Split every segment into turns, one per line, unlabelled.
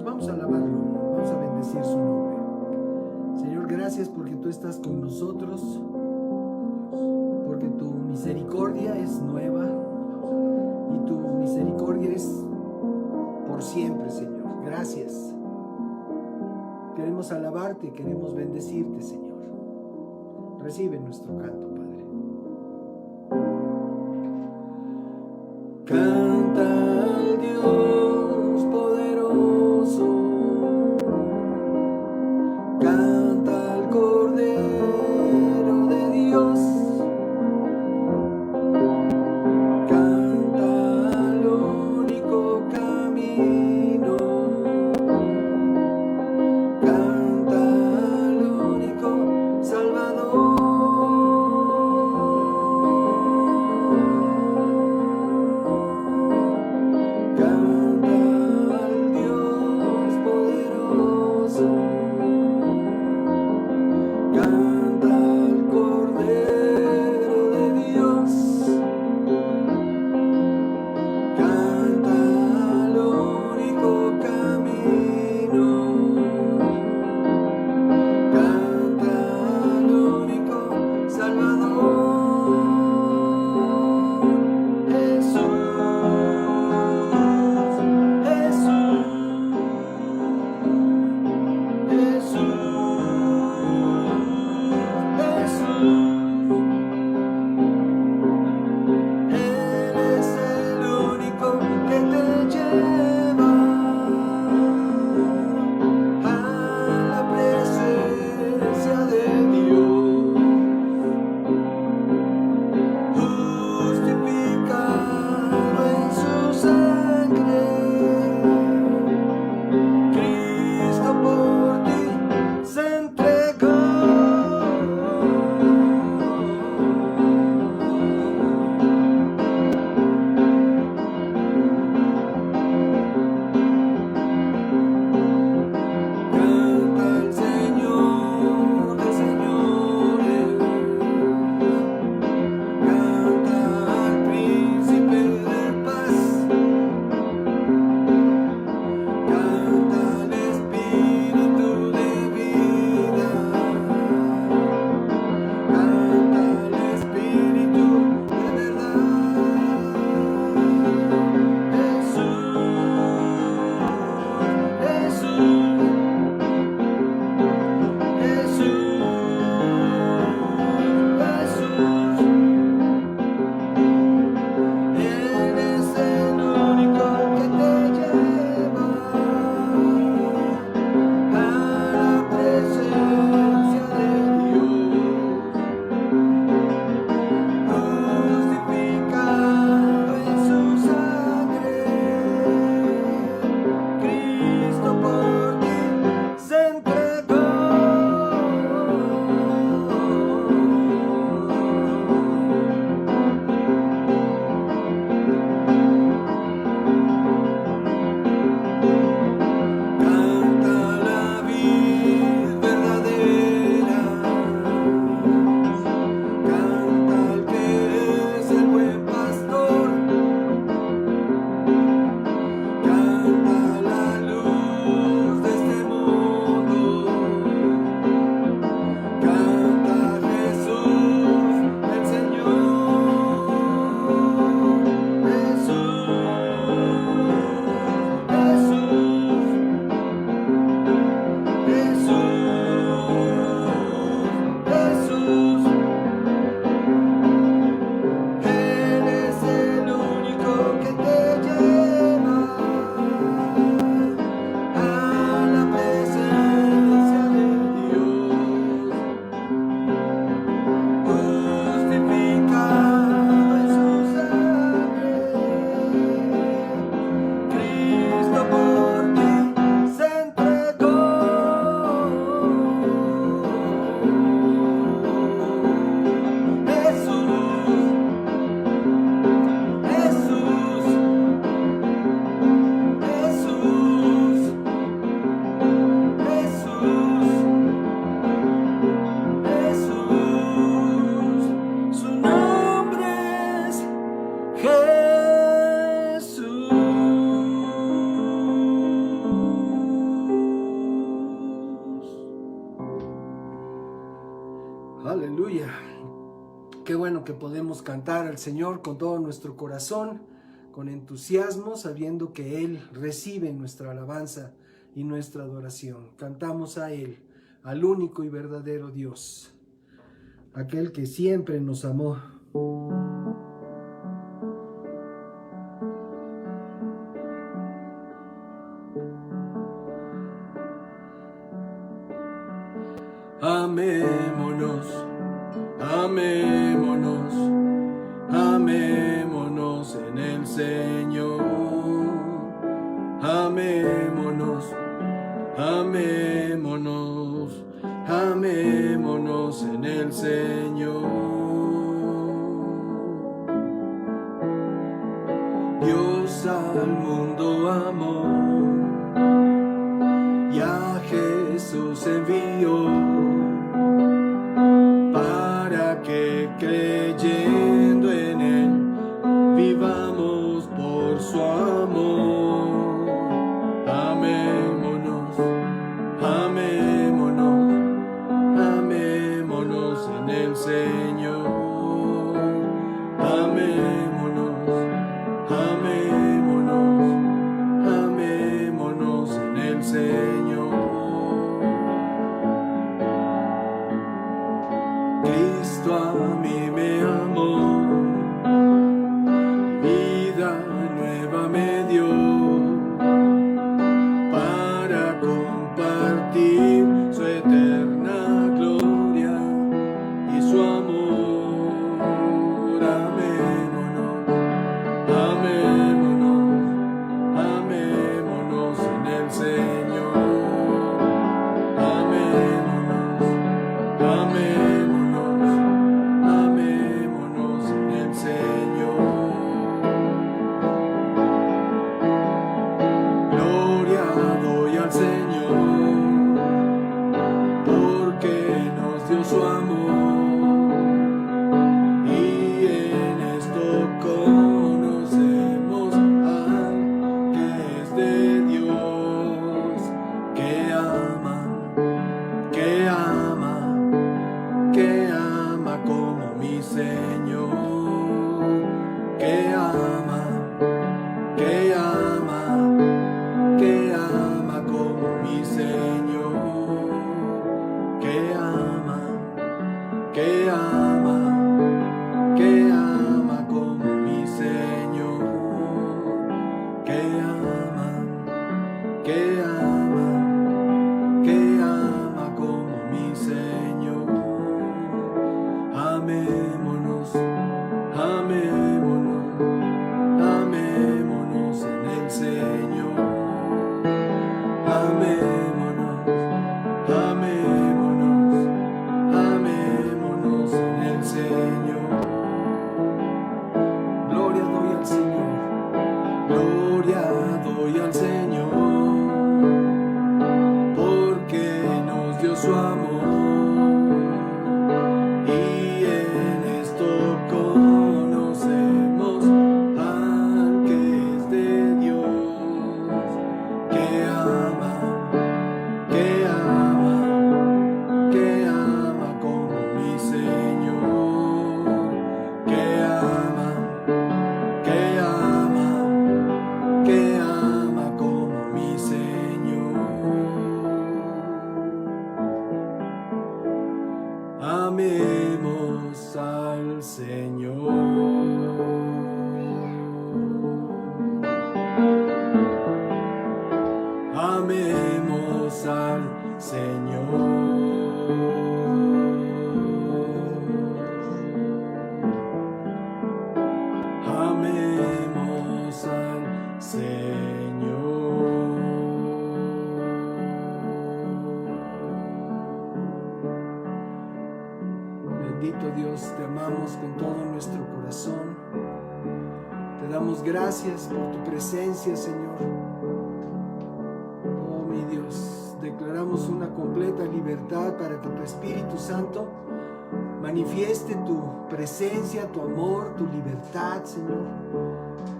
vamos a alabarlo, vamos a bendecir su nombre. Señor, gracias porque tú estás con nosotros, porque tu misericordia es nueva y tu misericordia es por siempre, Señor. Gracias. Queremos alabarte, queremos bendecirte, Señor. Recibe nuestro canto, Padre. Canta al Dios poderoso, canta al Cordero de Dios, canta al único camino, canta al único Salvador. Aleluya. Qué bueno que podemos cantar al Señor con todo nuestro corazón, con entusiasmo, sabiendo que Él recibe nuestra alabanza y nuestra adoración. Cantamos a Él, al único y verdadero Dios, aquel que siempre nos amó. Amémonos, amémonos, amémonos en el Señor. Amémonos, amémonos, amémonos en el Señor. Dios al mundo amó y a Jesús envió para que creyendo en Él vivamos por su amor. Amémonos, amémonos, amémonos en el Señor. Amémonos, amémonos, amémonos en el Señor. Cristo a mí me amó, vida nueva me dio, para compartir su eterna gloria y su amor. Amémonos, amémonos, amémonos en el Señor. Amémonos, amémonos, amémonos en el Señor. Gloria doy al Señor, porque nos dio su amor, y en esto conocemos al que es de Dios, que ama, que ama, que ama como mi Señor, que ama, que ama, que ama como mi Señor, que ama, que ama, que ama como mi Señor, que ama, que ama, que ama como mi Señor. Amémonos, amémonos, amémonos en el Señor. Amémonos, amémonos, amémonos en el Señor. Gloria doy al Señor, gloria doy al Señor, porque nos dio su amor, y en esto conocemos al que es de Dios, que ama, que ama, que ama como mi Señor, que ama, que ama, que ama como mi Señor. Amemos al Señor. Amemos al Señor. Amemos al Señor. Bendito Dios, te amamos con todo nuestro corazón. Te damos gracias por tu presencia, Señor. Oh, mi Dios, declaramos una completa libertad para que tu Espíritu Santo manifieste tu presencia, tu amor, tu libertad, Señor,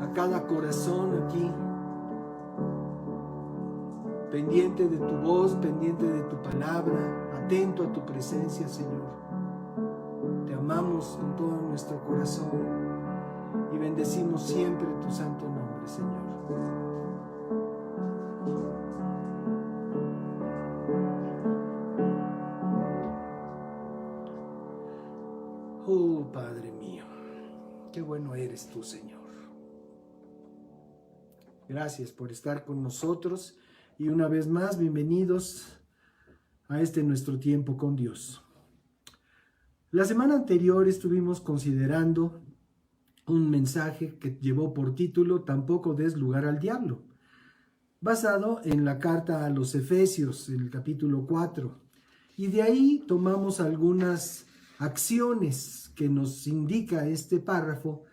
a cada corazón aquí, pendiente de tu voz, pendiente de tu palabra, atento a tu presencia, Señor. amamos con todo nuestro corazón y bendecimos siempre tu santo nombre, Señor. Oh, Padre mío, qué bueno eres tú, Señor. Gracias por estar con nosotros y una vez más, bienvenidos a este nuestro tiempo con Dios. La semana anterior estuvimos considerando un mensaje que llevó por título "Tampoco des lugar al diablo", basado en la carta a los Efesios, en el capítulo 4. Y de ahí tomamos algunas acciones que nos indica este párrafo,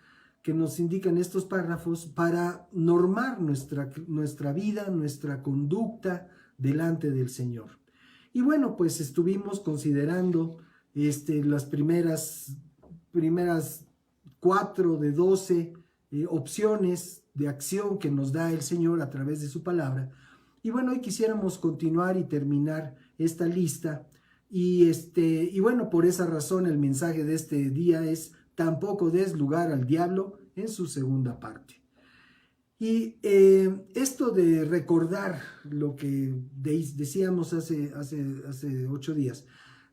que nos indican estos párrafos para normar nuestra vida, nuestra conducta delante del Señor. Y bueno, pues estuvimos considerando las primeras 4 de 12 opciones de acción que nos da el Señor a través de su palabra. Y bueno, hoy quisiéramos continuar y terminar esta lista. Y bueno, por esa razón el mensaje de este día es "Tampoco des lugar al diablo", en su segunda parte. Y esto de recordar lo que decíamos hace 8 días,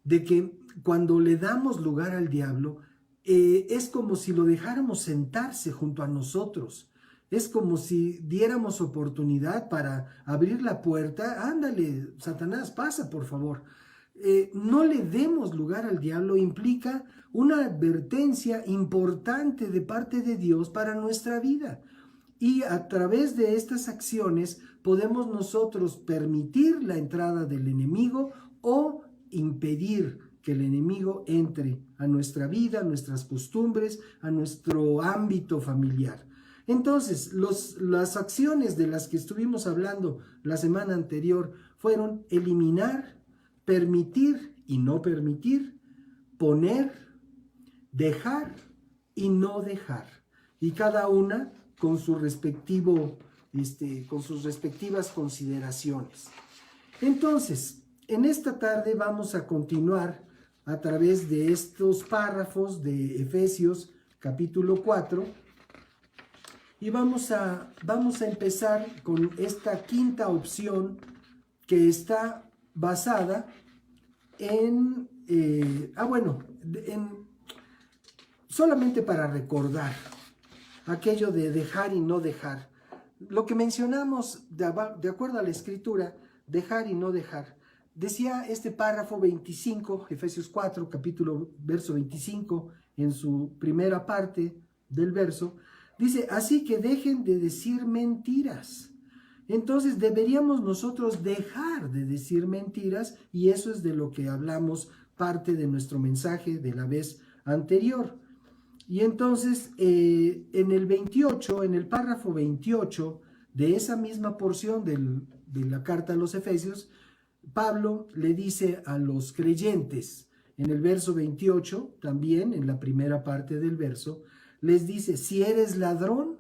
de que cuando le damos lugar al diablo, es como si lo dejáramos sentarse junto a nosotros. Es como si diéramos oportunidad para abrir la puerta. Ándale, Satanás, pasa por favor. No le demos lugar al diablo implica una advertencia importante de parte de Dios para nuestra vida. Y a través de estas acciones podemos nosotros permitir la entrada del enemigo o impedir que el enemigo entre a nuestra vida, a nuestras costumbres, a nuestro ámbito familiar. Entonces, las acciones de las que estuvimos hablando la semana anterior fueron eliminar, permitir y no permitir, poner, dejar y no dejar. Y cada una con su respectivo, con sus respectivas consideraciones. Entonces, en esta tarde vamos a continuar a través de estos párrafos de Efesios capítulo 4 y vamos a empezar con esta quinta opción que está basada en solamente para recordar aquello de dejar y no dejar. Lo que mencionamos de acuerdo a la escritura, dejar y no dejar. Decía este párrafo 25, Efesios 4, verso 25, en su primera parte del verso, dice: así que dejen de decir mentiras. Entonces deberíamos nosotros dejar de decir mentiras, y eso es de lo que hablamos parte de nuestro mensaje de la vez anterior. Y entonces en el párrafo 28 de esa misma porción de la carta a los Efesios, Pablo le dice a los creyentes, en el verso 28, también en la primera parte del verso, les dice: si eres ladrón,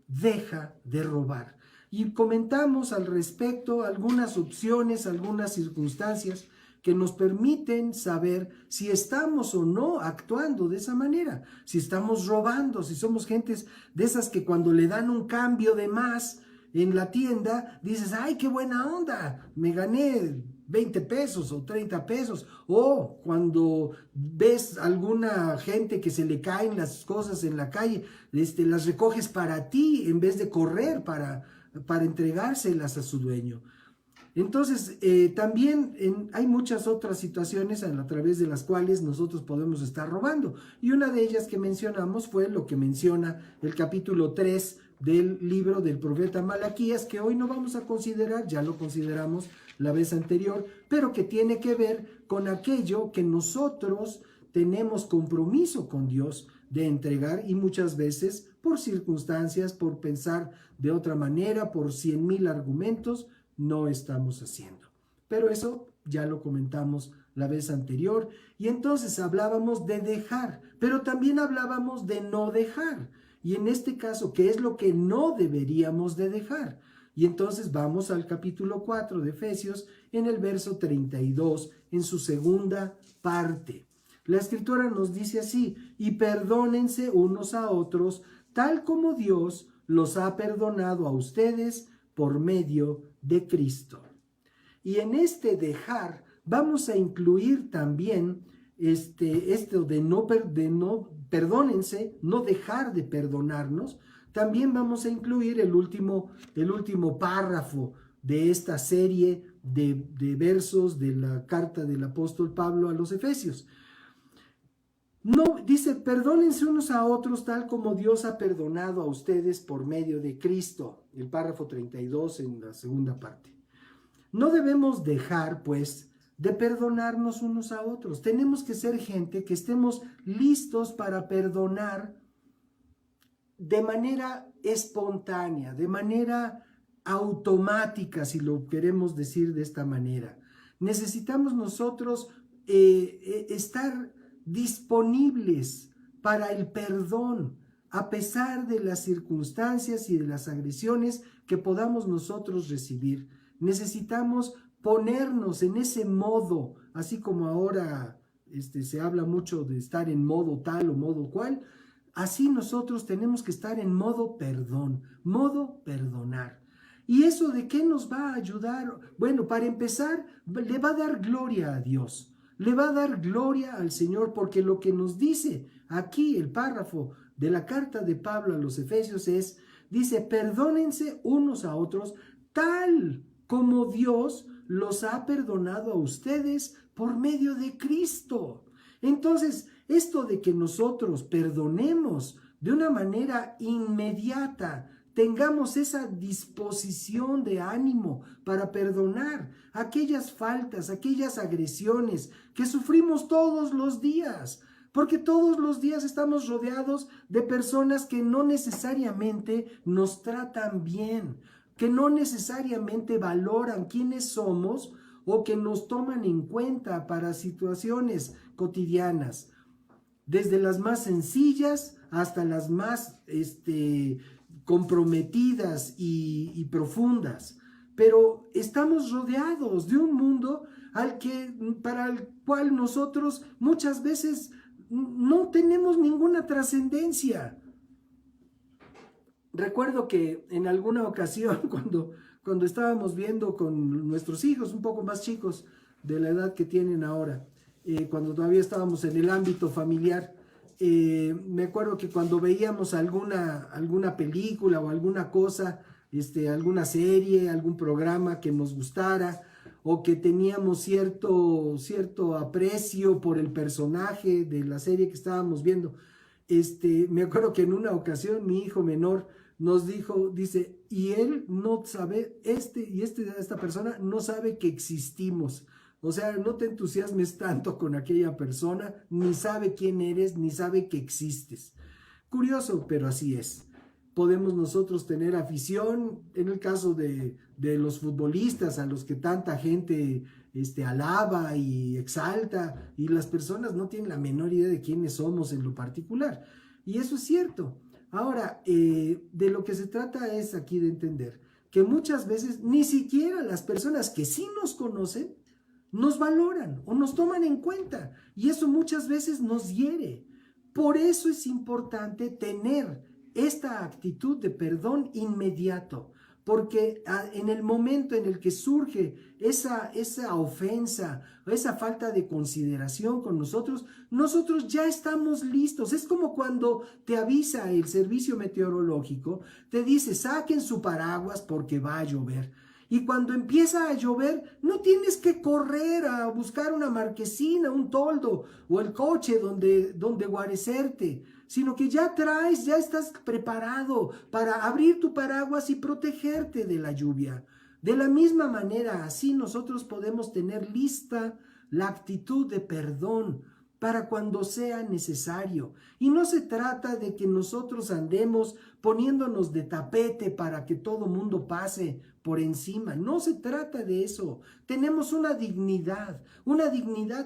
deja de robar. Y comentamos al respecto algunas opciones, algunas circunstancias que nos permiten saber si estamos o no actuando de esa manera, si estamos robando, si somos gentes de esas que cuando le dan un cambio de más en la tienda, dices: ¡ay, qué buena onda! Me gané 20 pesos o 30 pesos. O cuando ves alguna gente que se le caen las cosas en la calle, las recoges para ti en vez de correr para entregárselas a su dueño. Entonces, también hay muchas otras situaciones a través de las cuales nosotros podemos estar robando. Y una de ellas que mencionamos fue lo que menciona el capítulo 3 del libro del profeta Malaquías, que hoy no vamos a considerar, ya lo consideramos la vez anterior, pero que tiene que ver con aquello que nosotros tenemos compromiso con Dios de entregar, y muchas veces por circunstancias, por pensar de otra manera, por 100,000 argumentos, no estamos haciendo. Pero eso ya lo comentamos la vez anterior, y entonces hablábamos de dejar, pero también hablábamos de no dejar. Y en este caso, ¿qué es lo que no deberíamos de dejar? Y entonces vamos al capítulo 4 de Efesios, en el verso 32, en su segunda parte. La Escritura nos dice así: y perdónense unos a otros, tal como Dios los ha perdonado a ustedes por medio de Cristo. Y en este dejar vamos a incluir también esto de no perdónense, no dejar de perdonarnos. También vamos a incluir el último párrafo de esta serie de versos de la carta del apóstol Pablo a los Efesios. No, dice: perdónense unos a otros tal como Dios ha perdonado a ustedes por medio de Cristo. El párrafo 32 en la segunda parte. No debemos dejar, pues, de perdonarnos unos a otros. Tenemos que ser gente que estemos listos para perdonar de manera espontánea, de manera automática, si lo queremos decir de esta manera. Necesitamos nosotros estar disponibles para el perdón, a pesar de las circunstancias y de las agresiones que podamos nosotros recibir. Necesitamos ponernos en ese modo, así como ahora se habla mucho de estar en modo tal o modo cual. Así nosotros tenemos que estar en modo perdón, modo perdonar. ¿Y eso de qué nos va a ayudar? Bueno, para empezar, le va a dar gloria a Dios, le va a dar gloria al Señor, porque lo que nos dice aquí el párrafo de la carta de Pablo a los Efesios dice: perdónense unos a otros tal como Dios los ha perdonado a ustedes por medio de Cristo. Entonces, esto de que nosotros perdonemos de una manera inmediata, tengamos esa disposición de ánimo para perdonar aquellas faltas, aquellas agresiones que sufrimos todos los días, porque todos los días estamos rodeados de personas que no necesariamente nos tratan bien, que no necesariamente valoran quiénes somos o que nos toman en cuenta para situaciones cotidianas, desde las más sencillas hasta las más comprometidas y profundas. Pero estamos rodeados de un mundo para el cual nosotros muchas veces no tenemos ninguna trascendencia. Recuerdo que en alguna ocasión, cuando estábamos viendo con nuestros hijos un poco más chicos de la edad que tienen ahora, cuando todavía estábamos en el ámbito familiar, me acuerdo que cuando veíamos alguna película o alguna cosa, alguna serie, algún programa que nos gustara, o que teníamos cierto aprecio por el personaje de la serie que estábamos viendo, me acuerdo que en una ocasión mi hijo menor nos dice: y él no sabe, esta persona no sabe que existimos. O sea, no te entusiasmes tanto con aquella persona, ni sabe quién eres, ni sabe que existes. Curioso, pero así es. Podemos nosotros tener afición, en el caso de los futbolistas, a los que tanta gente alaba y exalta, y las personas no tienen la menor idea de quiénes somos en lo particular. Y eso es cierto. Ahora, de lo que se trata es aquí de entender que muchas veces ni siquiera las personas que sí nos conocen nos valoran o nos toman en cuenta, y eso muchas veces nos hiere. Por eso es importante tener esta actitud de perdón inmediato, porque en el momento en el que surge esa ofensa, esa falta de consideración con nosotros ya estamos listos. Es como cuando te avisa el servicio meteorológico, te dice: saquen su paraguas porque va a llover. Y cuando empieza a llover, no tienes que correr a buscar una marquesina, un toldo o el coche donde guarecerte, sino que ya estás preparado para abrir tu paraguas y protegerte de la lluvia. De la misma manera, así nosotros podemos tener lista la actitud de perdón para cuando sea necesario. Y no se trata de que nosotros andemos poniéndonos de tapete para que todo mundo pase por encima. No se trata de eso. Tenemos una dignidad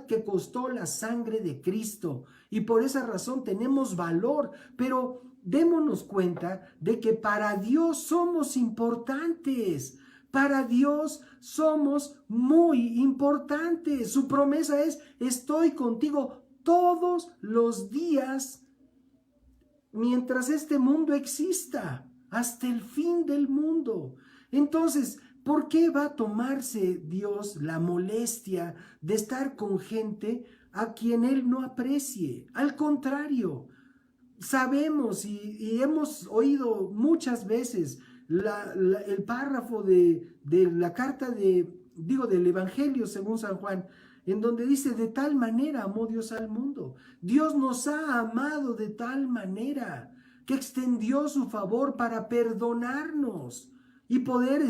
que costó la sangre de Cristo, y por esa razón tenemos valor. Pero démonos cuenta de que para Dios somos importantes. Para Dios somos muy importantes. Su promesa es: estoy contigo todos los días mientras este mundo exista, hasta el fin del mundo. Entonces, ¿por qué va a tomarse Dios la molestia de estar con gente a quien Él no aprecie? Al contrario, sabemos y hemos oído muchas veces el párrafo de la carta del Evangelio según San Juan, en donde dice: de tal manera amó Dios al mundo. Dios nos ha amado de tal manera que extendió su favor para perdonarnos y poder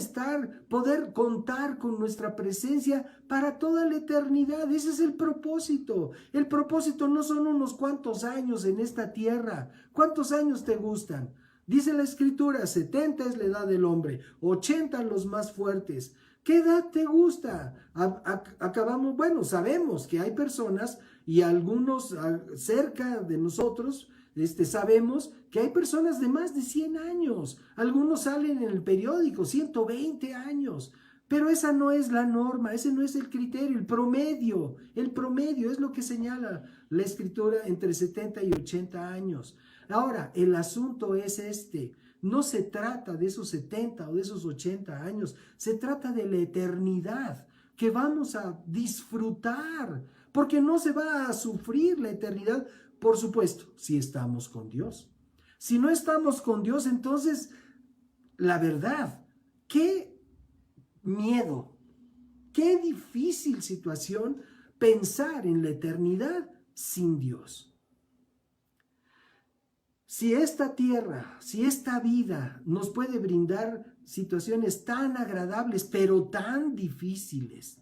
contar con nuestra presencia para toda la eternidad. Ese es el propósito. El propósito no son unos cuantos años en esta tierra. ¿Cuántos años te gustan? Dice la Escritura, 70 es la edad del hombre, 80 los más fuertes. ¿Qué edad te gusta? Sabemos que hay personas y algunos cerca de nosotros, sabemos que hay personas de más de 100 años. Algunos salen en el periódico, 120 años. Pero esa no es la norma, ese no es el criterio, el promedio es lo que señala la Escritura entre 70 y 80 años. Ahora, el asunto es no se trata de esos 70 o de esos 80 años, se trata de la eternidad que vamos a disfrutar, porque no se va a sufrir la eternidad, por supuesto, si estamos con Dios. Si no estamos con Dios, entonces, la verdad, qué miedo, qué difícil situación pensar en la eternidad sin Dios. Si esta tierra, si esta vida nos puede brindar situaciones tan agradables, pero tan difíciles,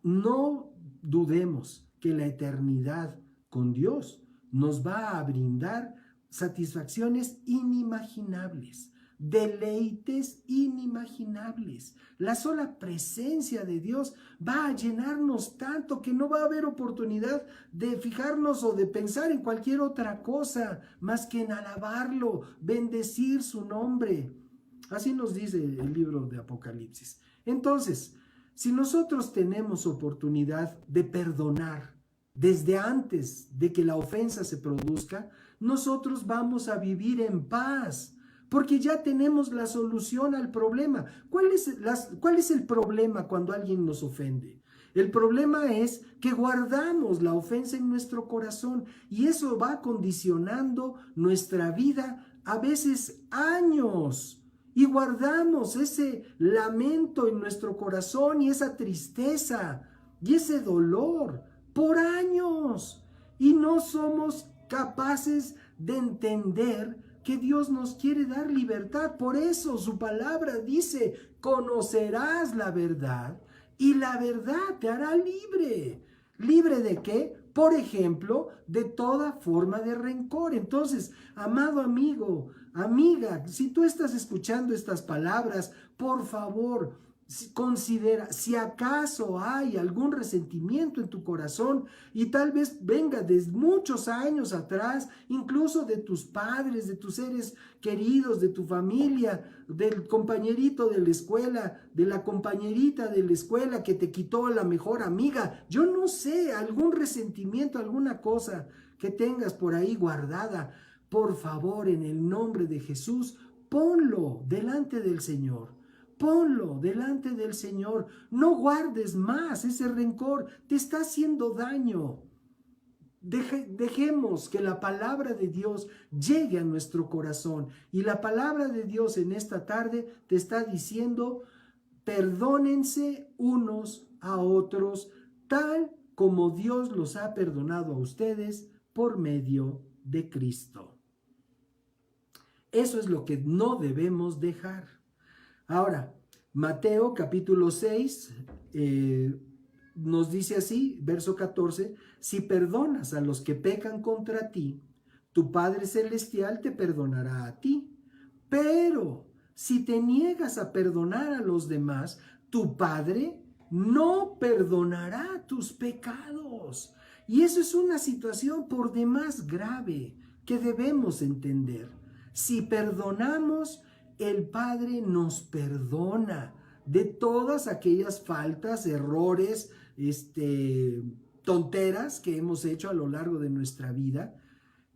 no dudemos que la eternidad con Dios nos va a brindar satisfacciones inimaginables, deleites inimaginables. La sola presencia de Dios va a llenarnos tanto que no va a haber oportunidad de fijarnos o de pensar en cualquier otra cosa más que en alabarlo, bendecir su nombre. Así nos dice el libro de Apocalipsis. Entonces, si nosotros tenemos oportunidad de perdonar desde antes de que la ofensa se produzca, nosotros vamos a vivir en paz, porque ya tenemos la solución al problema. ¿Cuál es el problema cuando alguien nos ofende? El problema es que guardamos la ofensa en nuestro corazón y eso va condicionando nuestra vida a veces años. Y guardamos ese lamento en nuestro corazón y esa tristeza y ese dolor por años. Y no somos capaces de entender que Dios nos quiere dar libertad. Por eso su palabra dice: conocerás la verdad y la verdad te hará libre. ¿Libre de qué? Por ejemplo, de toda forma de rencor. Entonces, amado amigo, amiga, si tú estás escuchando estas palabras, por favor, considera si acaso hay algún resentimiento en tu corazón y tal vez venga de muchos años atrás, incluso de tus padres, de tus seres queridos, de tu familia, del compañerito de la escuela, de la compañerita de la escuela que te quitó la mejor amiga. Yo no sé, algún resentimiento, alguna cosa que tengas por ahí guardada. Por favor, en el nombre de Jesús, ponlo delante del Señor. Ponlo delante del Señor. No guardes más ese rencor. Te está haciendo daño. Dejemos que la palabra de Dios llegue a nuestro corazón. Y la palabra de Dios en esta tarde te está diciendo: perdónense unos a otros, tal como Dios los ha perdonado a ustedes por medio de Cristo. Eso es lo que no debemos dejar. Ahora, Mateo capítulo 6 nos dice así, verso 14: si perdonas a los que pecan contra ti, tu Padre Celestial te perdonará a ti. Pero si te niegas a perdonar a los demás, tu Padre no perdonará tus pecados. Y eso es una situación por demás grave que debemos entender. Si perdonamos, el Padre nos perdona de todas aquellas faltas, errores, tonteras que hemos hecho a lo largo de nuestra vida.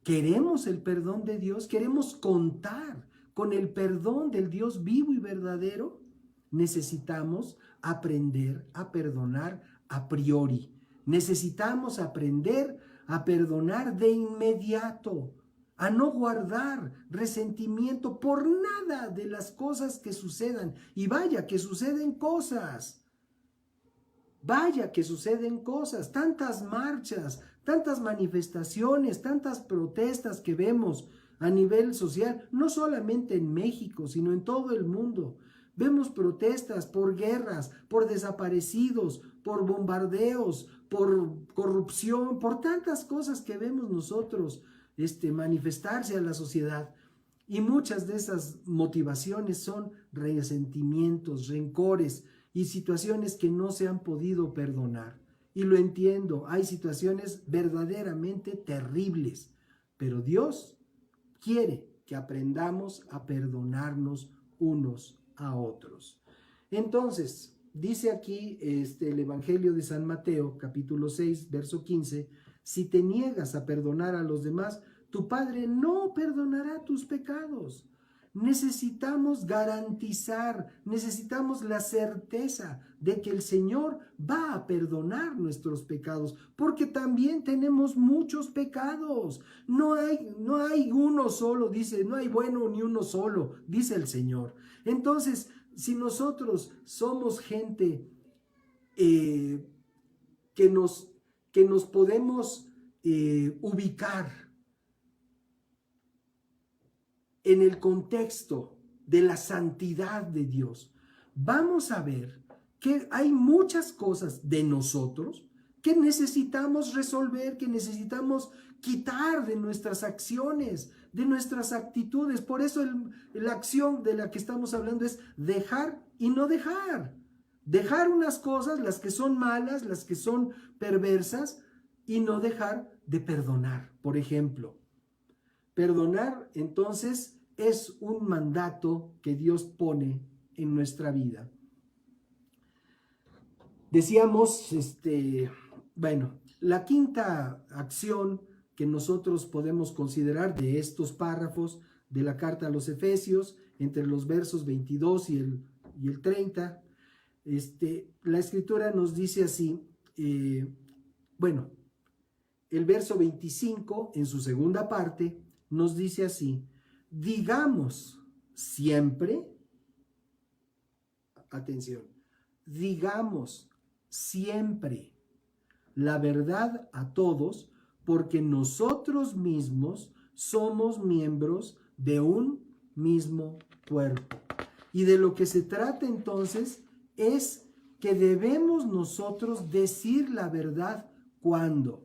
Queremos el perdón de Dios, queremos contar con el perdón del Dios vivo y verdadero. Necesitamos aprender a perdonar a priori. Necesitamos aprender a perdonar de inmediato, a no guardar resentimiento por nada de las cosas que sucedan. Y vaya que suceden cosas. Vaya que suceden cosas, tantas marchas, tantas manifestaciones, tantas protestas que vemos a nivel social, no solamente en México, sino en todo el mundo. Vemos protestas por guerras, por desaparecidos, por bombardeos, por corrupción, por tantas cosas que vemos nosotros manifestarse a la sociedad. Y muchas de esas motivaciones son resentimientos, rencores y situaciones que no se han podido perdonar. Y lo entiendo, hay situaciones verdaderamente terribles, pero Dios quiere que aprendamos a perdonarnos unos a otros. Entonces, dice aquí el Evangelio de San Mateo, capítulo 6, verso 15, si te niegas a perdonar a los demás, tu Padre no perdonará tus pecados. Necesitamos garantizar, necesitamos la certeza de que el Señor va a perdonar nuestros pecados, porque también tenemos muchos pecados. No hay uno solo, dice, no hay bueno ni uno solo, dice el Señor. Entonces, si nosotros somos gente que nos podemos ubicar en el contexto de la santidad de Dios, vamos a ver que hay muchas cosas de nosotros que necesitamos resolver, que necesitamos quitar de nuestras acciones, de nuestras actitudes. Por eso la acción de la que estamos hablando es dejar y no dejar. Dejar unas cosas, las que son malas, las que son perversas, y no dejar de perdonar. Por ejemplo, perdonar entonces es un mandato que Dios pone en nuestra vida. Decíamos, la quinta acción que nosotros podemos considerar de estos párrafos de la carta a los Efesios, entre los versos 22 y el 30, la Escritura nos dice así, el verso 25, en su segunda parte, nos dice así: digamos siempre, atención, digamos siempre la verdad a todos, porque nosotros mismos somos miembros de un mismo cuerpo. Y de lo que se trata entonces es que debemos nosotros decir la verdad cuando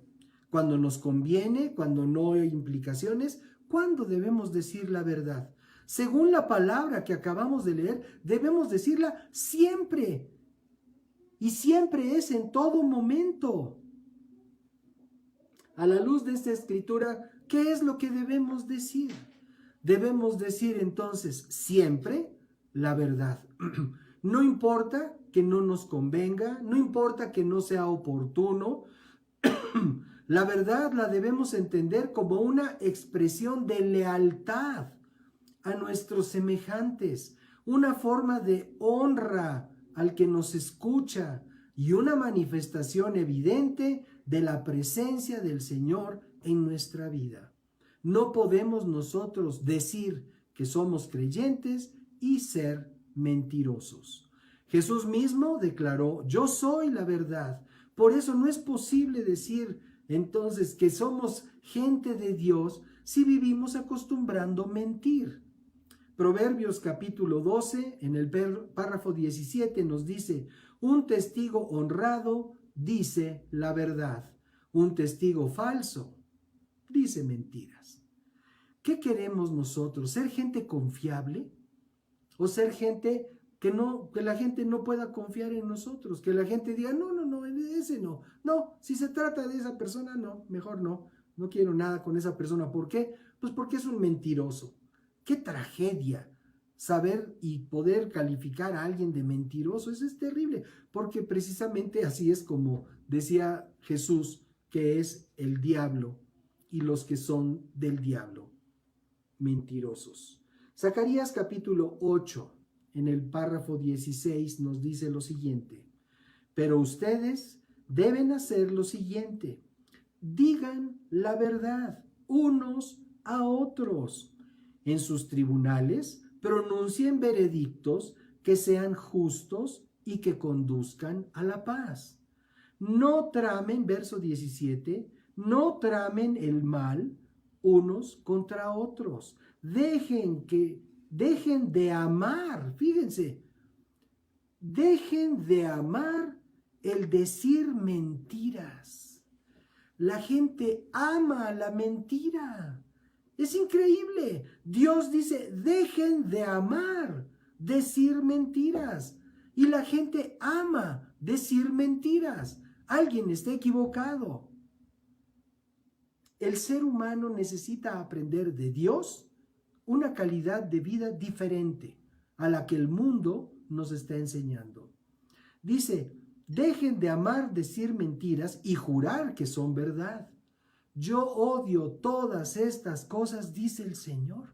nos conviene, cuando no hay implicaciones. ¿Cuándo debemos decir la verdad? Según la palabra que acabamos de leer, debemos decirla siempre. Y siempre es en todo momento. A la luz de esta escritura, ¿qué es lo que debemos decir? Debemos decir entonces siempre la verdad. No importa que no nos convenga, no importa que no sea oportuno. La verdad la debemos entender como una expresión de lealtad a nuestros semejantes, una forma de honra al que nos escucha y una manifestación evidente de la presencia del Señor en nuestra vida. No podemos nosotros decir que somos creyentes y ser mentirosos. Jesús mismo declaró: yo soy la verdad. Por eso no es posible decir entonces que somos gente de Dios si vivimos acostumbrando mentir. Proverbios capítulo 12, en el párrafo 17 nos dice: un testigo honrado dice la verdad, un testigo falso dice mentiras. ¿Qué queremos nosotros? ¿Ser gente confiable? ¿O ser gente que la gente no pueda confiar en nosotros? Que la gente diga: no, ese no. No, si se trata de esa persona, no, mejor no. No quiero nada con esa persona. ¿Por qué? Pues porque es un mentiroso. ¡Qué tragedia! saber y poder calificar a alguien de mentiroso, eso es terrible, porque precisamente así es como decía Jesús, que es el diablo y los que son del diablo, mentirosos. Zacarías capítulo 8, en el párrafo 16, nos dice lo siguiente: pero ustedes deben hacer lo siguiente: digan la verdad unos a otros. En sus tribunales pronuncien veredictos que sean justos y que conduzcan a la paz. No tramen, verso 17, no tramen el mal unos contra otros. Dejen de amar, fíjense, dejen de amar el decir mentiras. La gente ama la mentira. Es increíble. Dios dice, dejen de amar decir mentiras. Y la gente ama decir mentiras. Alguien está equivocado. El ser humano necesita aprender de Dios una calidad de vida diferente a la que el mundo nos está enseñando. Dice, dejen de amar decir mentiras y jurar que son verdad. Yo odio todas estas cosas, dice el Señor.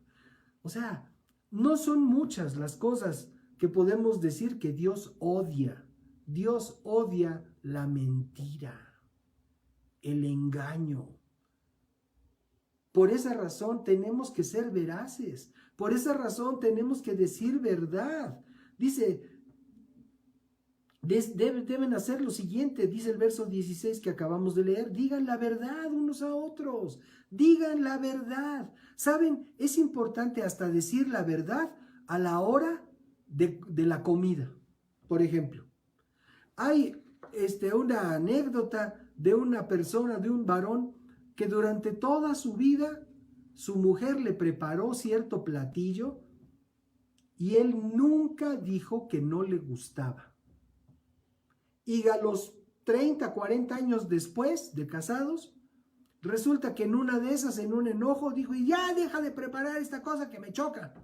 O sea, no son muchas las cosas que podemos decir que Dios odia. Dios odia la mentira, el engaño. Por esa razón tenemos que ser veraces. Por esa razón tenemos que decir verdad. Dice, deben hacer lo siguiente, dice el verso 16 que acabamos de leer: digan la verdad unos a otros, digan la verdad. ¿Saben? Es importante hasta decir la verdad a la hora de la comida. Por ejemplo, hay una anécdota de una persona, de un varón, que durante toda su vida su mujer le preparó cierto platillo y él nunca dijo que no le gustaba. Y a los 30, 40 años después de casados, resulta que en una de esas, en un enojo, dijo: y ya deja de preparar esta cosa que me choca.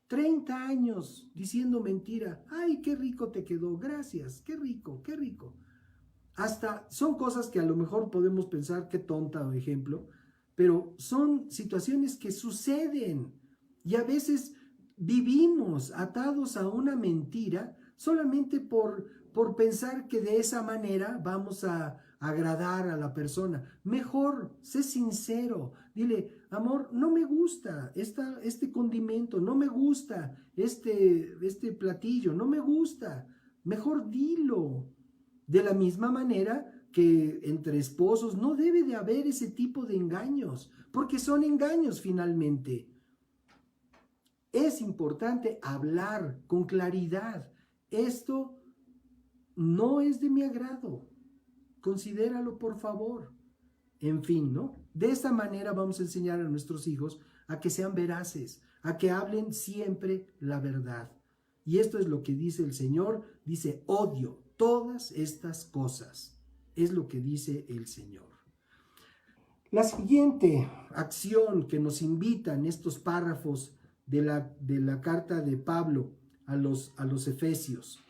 30 años diciendo mentira. Ay, qué rico te quedó, gracias, qué rico, qué rico. Hasta son cosas que a lo mejor podemos pensar qué tonta o ejemplo, pero son situaciones que suceden y a veces vivimos atados a una mentira solamente por pensar que de esa manera vamos a agradar a la persona. Mejor, sé sincero, dile: amor, no me gusta este condimento, no me gusta este platillo, no me gusta. Mejor dilo. De la misma manera que entre esposos no debe de haber ese tipo de engaños, porque son engaños finalmente. Es importante hablar con claridad. Esto no es de mi agrado. Considéralo, por favor. En fin, ¿no? De esta manera vamos a enseñar a nuestros hijos a que sean veraces, a que hablen siempre la verdad. Y esto es lo que dice el Señor. Dice: odio todas estas cosas. Es lo que dice el Señor. La siguiente acción que nos invitan estos párrafos de la carta de Pablo a los Efesios.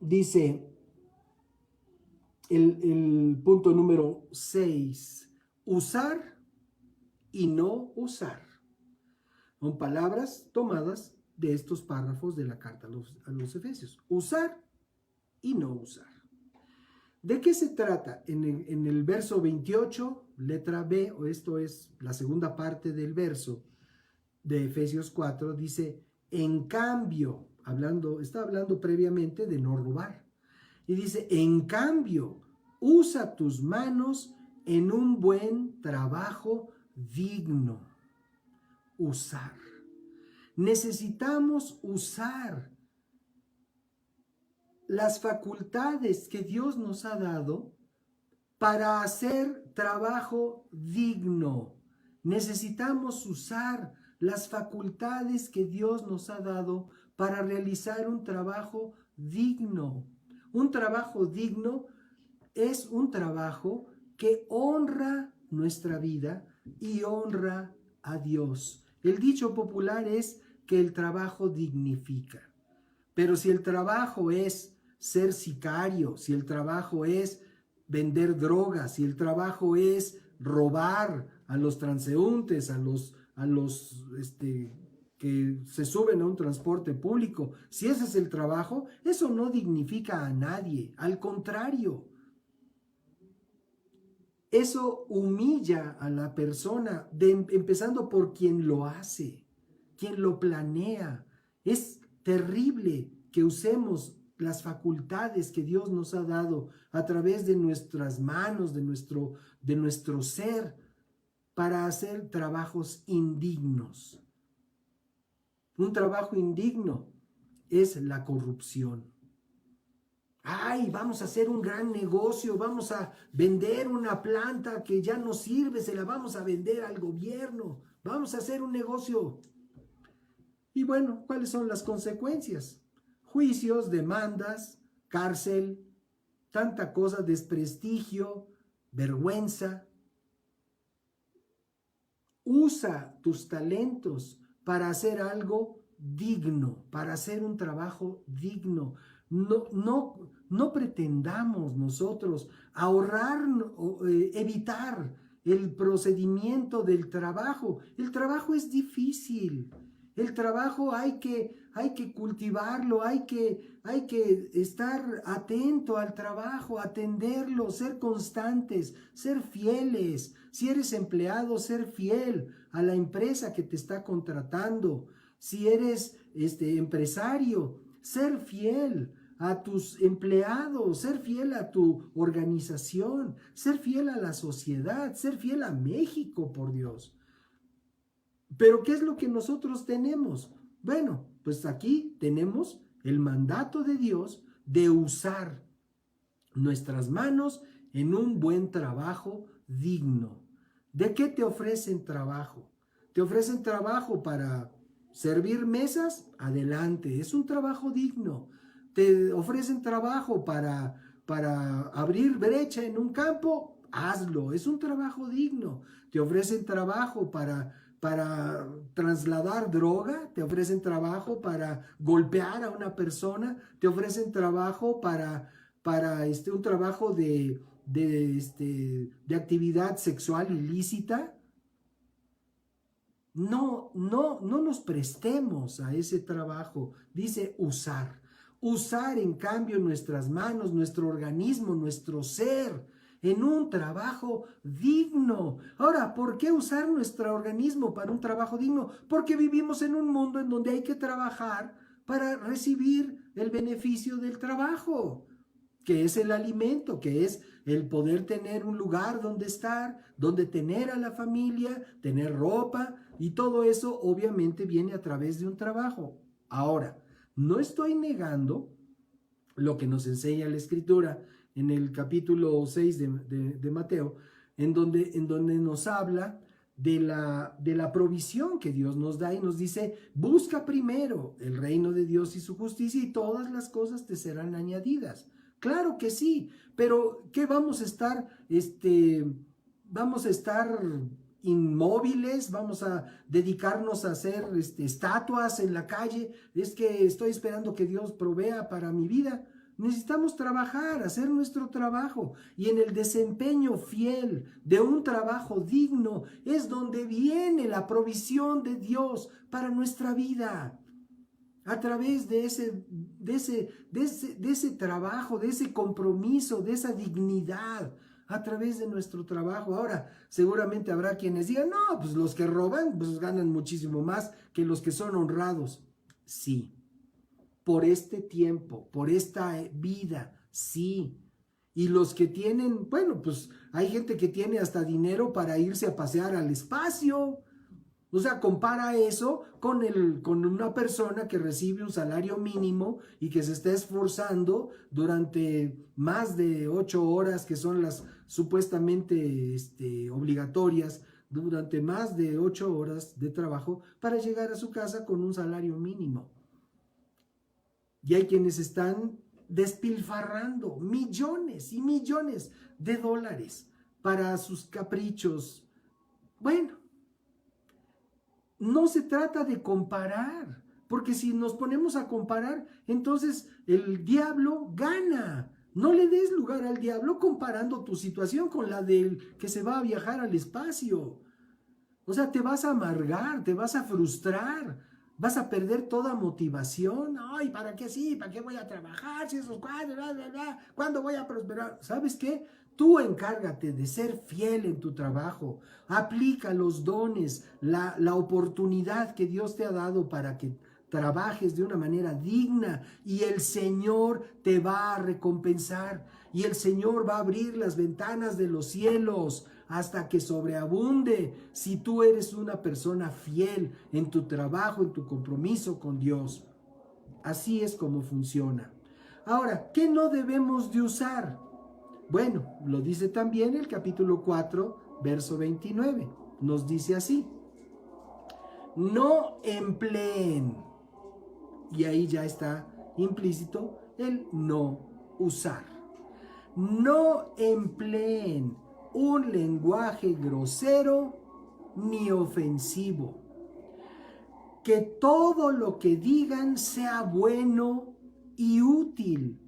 Dice el punto número 6, usar y no usar. Son palabras tomadas de estos párrafos de la carta a los Efesios. Usar y no usar. ¿De qué se trata? En el verso 28, letra B, o esto es la segunda parte del verso de Efesios 4, dice: en cambio, está hablando previamente de no robar. Y dice: en cambio, usa tus manos en un buen trabajo digno. Usar. Necesitamos usar las facultades que Dios nos ha dado para hacer trabajo digno. Necesitamos usar las facultades que Dios nos ha dado para realizar un trabajo digno. Un trabajo digno es un trabajo que honra nuestra vida y honra a Dios. El dicho popular es que el trabajo dignifica. Pero si el trabajo es ser sicario, si el trabajo es vender drogas, si el trabajo es robar a los transeúntes, a los que se suben a un transporte público, si ese es el trabajo, eso no dignifica a nadie. Al contrario, eso humilla a la persona, empezando por quien lo hace, quien lo planea. Es terrible que usemos las facultades que Dios nos ha dado a través de nuestras manos, de nuestro ser, para hacer trabajos indignos. Un trabajo indigno es la corrupción. Ay, vamos a hacer un gran negocio, vamos a vender una planta que ya no sirve, se la vamos a vender al gobierno, vamos a hacer un negocio. Y bueno, ¿cuáles son las consecuencias? Juicios, demandas, cárcel, tanta cosa, desprestigio, vergüenza. Usa tus talentos para hacer algo digno, para hacer un trabajo digno. No pretendamos nosotros ahorrar o evitar el procedimiento del trabajo. El trabajo es difícil. El trabajo hay que cultivarlo, hay que estar atento al trabajo, atenderlo, ser constantes, ser fieles. Si eres empleado, ser fiel a la empresa que te está contratando. Si eres empresario, ser fiel a tus empleados, ser fiel a tu organización, ser fiel a la sociedad, ser fiel a México, por Dios. Pero ¿qué es lo que nosotros tenemos? Bueno, pues aquí tenemos el mandato de Dios de usar nuestras manos en un buen trabajo digno. ¿De qué te ofrecen trabajo? ¿Te ofrecen trabajo para servir mesas? Adelante, es un trabajo digno. ¿Te ofrecen trabajo para abrir brecha en un campo? Hazlo, es un trabajo digno. ¿Te ofrecen trabajo para trasladar droga? ¿Te ofrecen trabajo para golpear a una persona? ¿Te ofrecen trabajo para un trabajo de actividad sexual ilícita? No nos prestemos a ese trabajo. Dice usar. Usar, en cambio, nuestras manos, nuestro organismo, nuestro ser, en un trabajo digno. Ahora, ¿por qué usar nuestro organismo para un trabajo digno? Porque vivimos en un mundo en donde hay que trabajar para recibir el beneficio del trabajo, que es el alimento, que es el poder tener un lugar donde estar, donde tener a la familia, tener ropa, y todo eso obviamente viene a través de un trabajo. Ahora, no estoy negando lo que nos enseña la Escritura en el capítulo 6 de Mateo, en donde nos habla de la provisión que Dios nos da y nos dice: busca primero el reino de Dios y su justicia y todas las cosas te serán añadidas. Claro que sí, pero ¿qué vamos a estar, inmóviles? ¿Vamos a dedicarnos a hacer estatuas en la calle? Es que estoy esperando que Dios provea para mi vida. Necesitamos trabajar, hacer nuestro trabajo, y en el desempeño fiel de un trabajo digno es donde viene la provisión de Dios para nuestra vida. A través de ese trabajo, de ese compromiso, de esa dignidad, a través de nuestro trabajo. Ahora, seguramente habrá quienes digan: no, pues los que roban pues ganan muchísimo más que los que son honrados. Sí, por este tiempo, por esta vida, sí. Y los que tienen, bueno, pues hay gente que tiene hasta dinero para irse a pasear al espacio. O sea, compara eso con una persona que recibe un salario mínimo y que se está esforzando durante más de 8 horas, que son las supuestamente obligatorias, durante más de 8 horas de trabajo para llegar a su casa con un salario mínimo. Y hay quienes están despilfarrando millones y millones de dólares para sus caprichos. Bueno, no se trata de comparar, porque si nos ponemos a comparar, entonces el diablo gana. No le des lugar al diablo comparando tu situación con la del que se va a viajar al espacio. O sea, te vas a amargar, te vas a frustrar, vas a perder toda motivación. Ay, ¿para qué sí? ¿Para qué voy a trabajar? Si esos cuadros, bla, bla, bla. ¿Cuándo voy a prosperar? ¿Sabes qué? Tú encárgate de ser fiel en tu trabajo. Aplica los dones, la oportunidad que Dios te ha dado para que trabajes de una manera digna y el Señor te va a recompensar y el Señor va a abrir las ventanas de los cielos hasta que sobreabunde si tú eres una persona fiel en tu trabajo, en tu compromiso con Dios. Así es como funciona. Ahora, ¿qué no debemos de usar? Bueno, lo dice también el capítulo 4, verso 29. Nos dice así: no empleen. Y ahí ya está implícito el no usar. No empleen un lenguaje grosero ni ofensivo. Que todo lo que digan sea bueno y útil,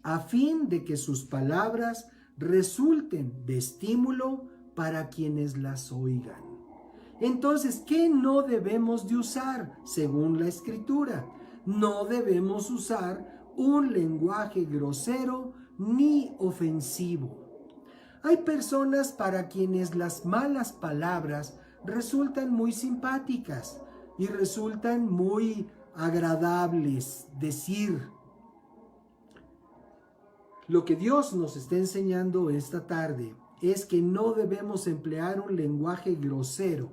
a fin de que sus palabras resulten de estímulo para quienes las oigan. Entonces, ¿qué no debemos de usar según la Escritura? No debemos usar un lenguaje grosero ni ofensivo. Hay personas para quienes las malas palabras resultan muy simpáticas y resultan muy agradables decir. Lo que Dios nos está enseñando esta tarde es que no debemos emplear un lenguaje grosero.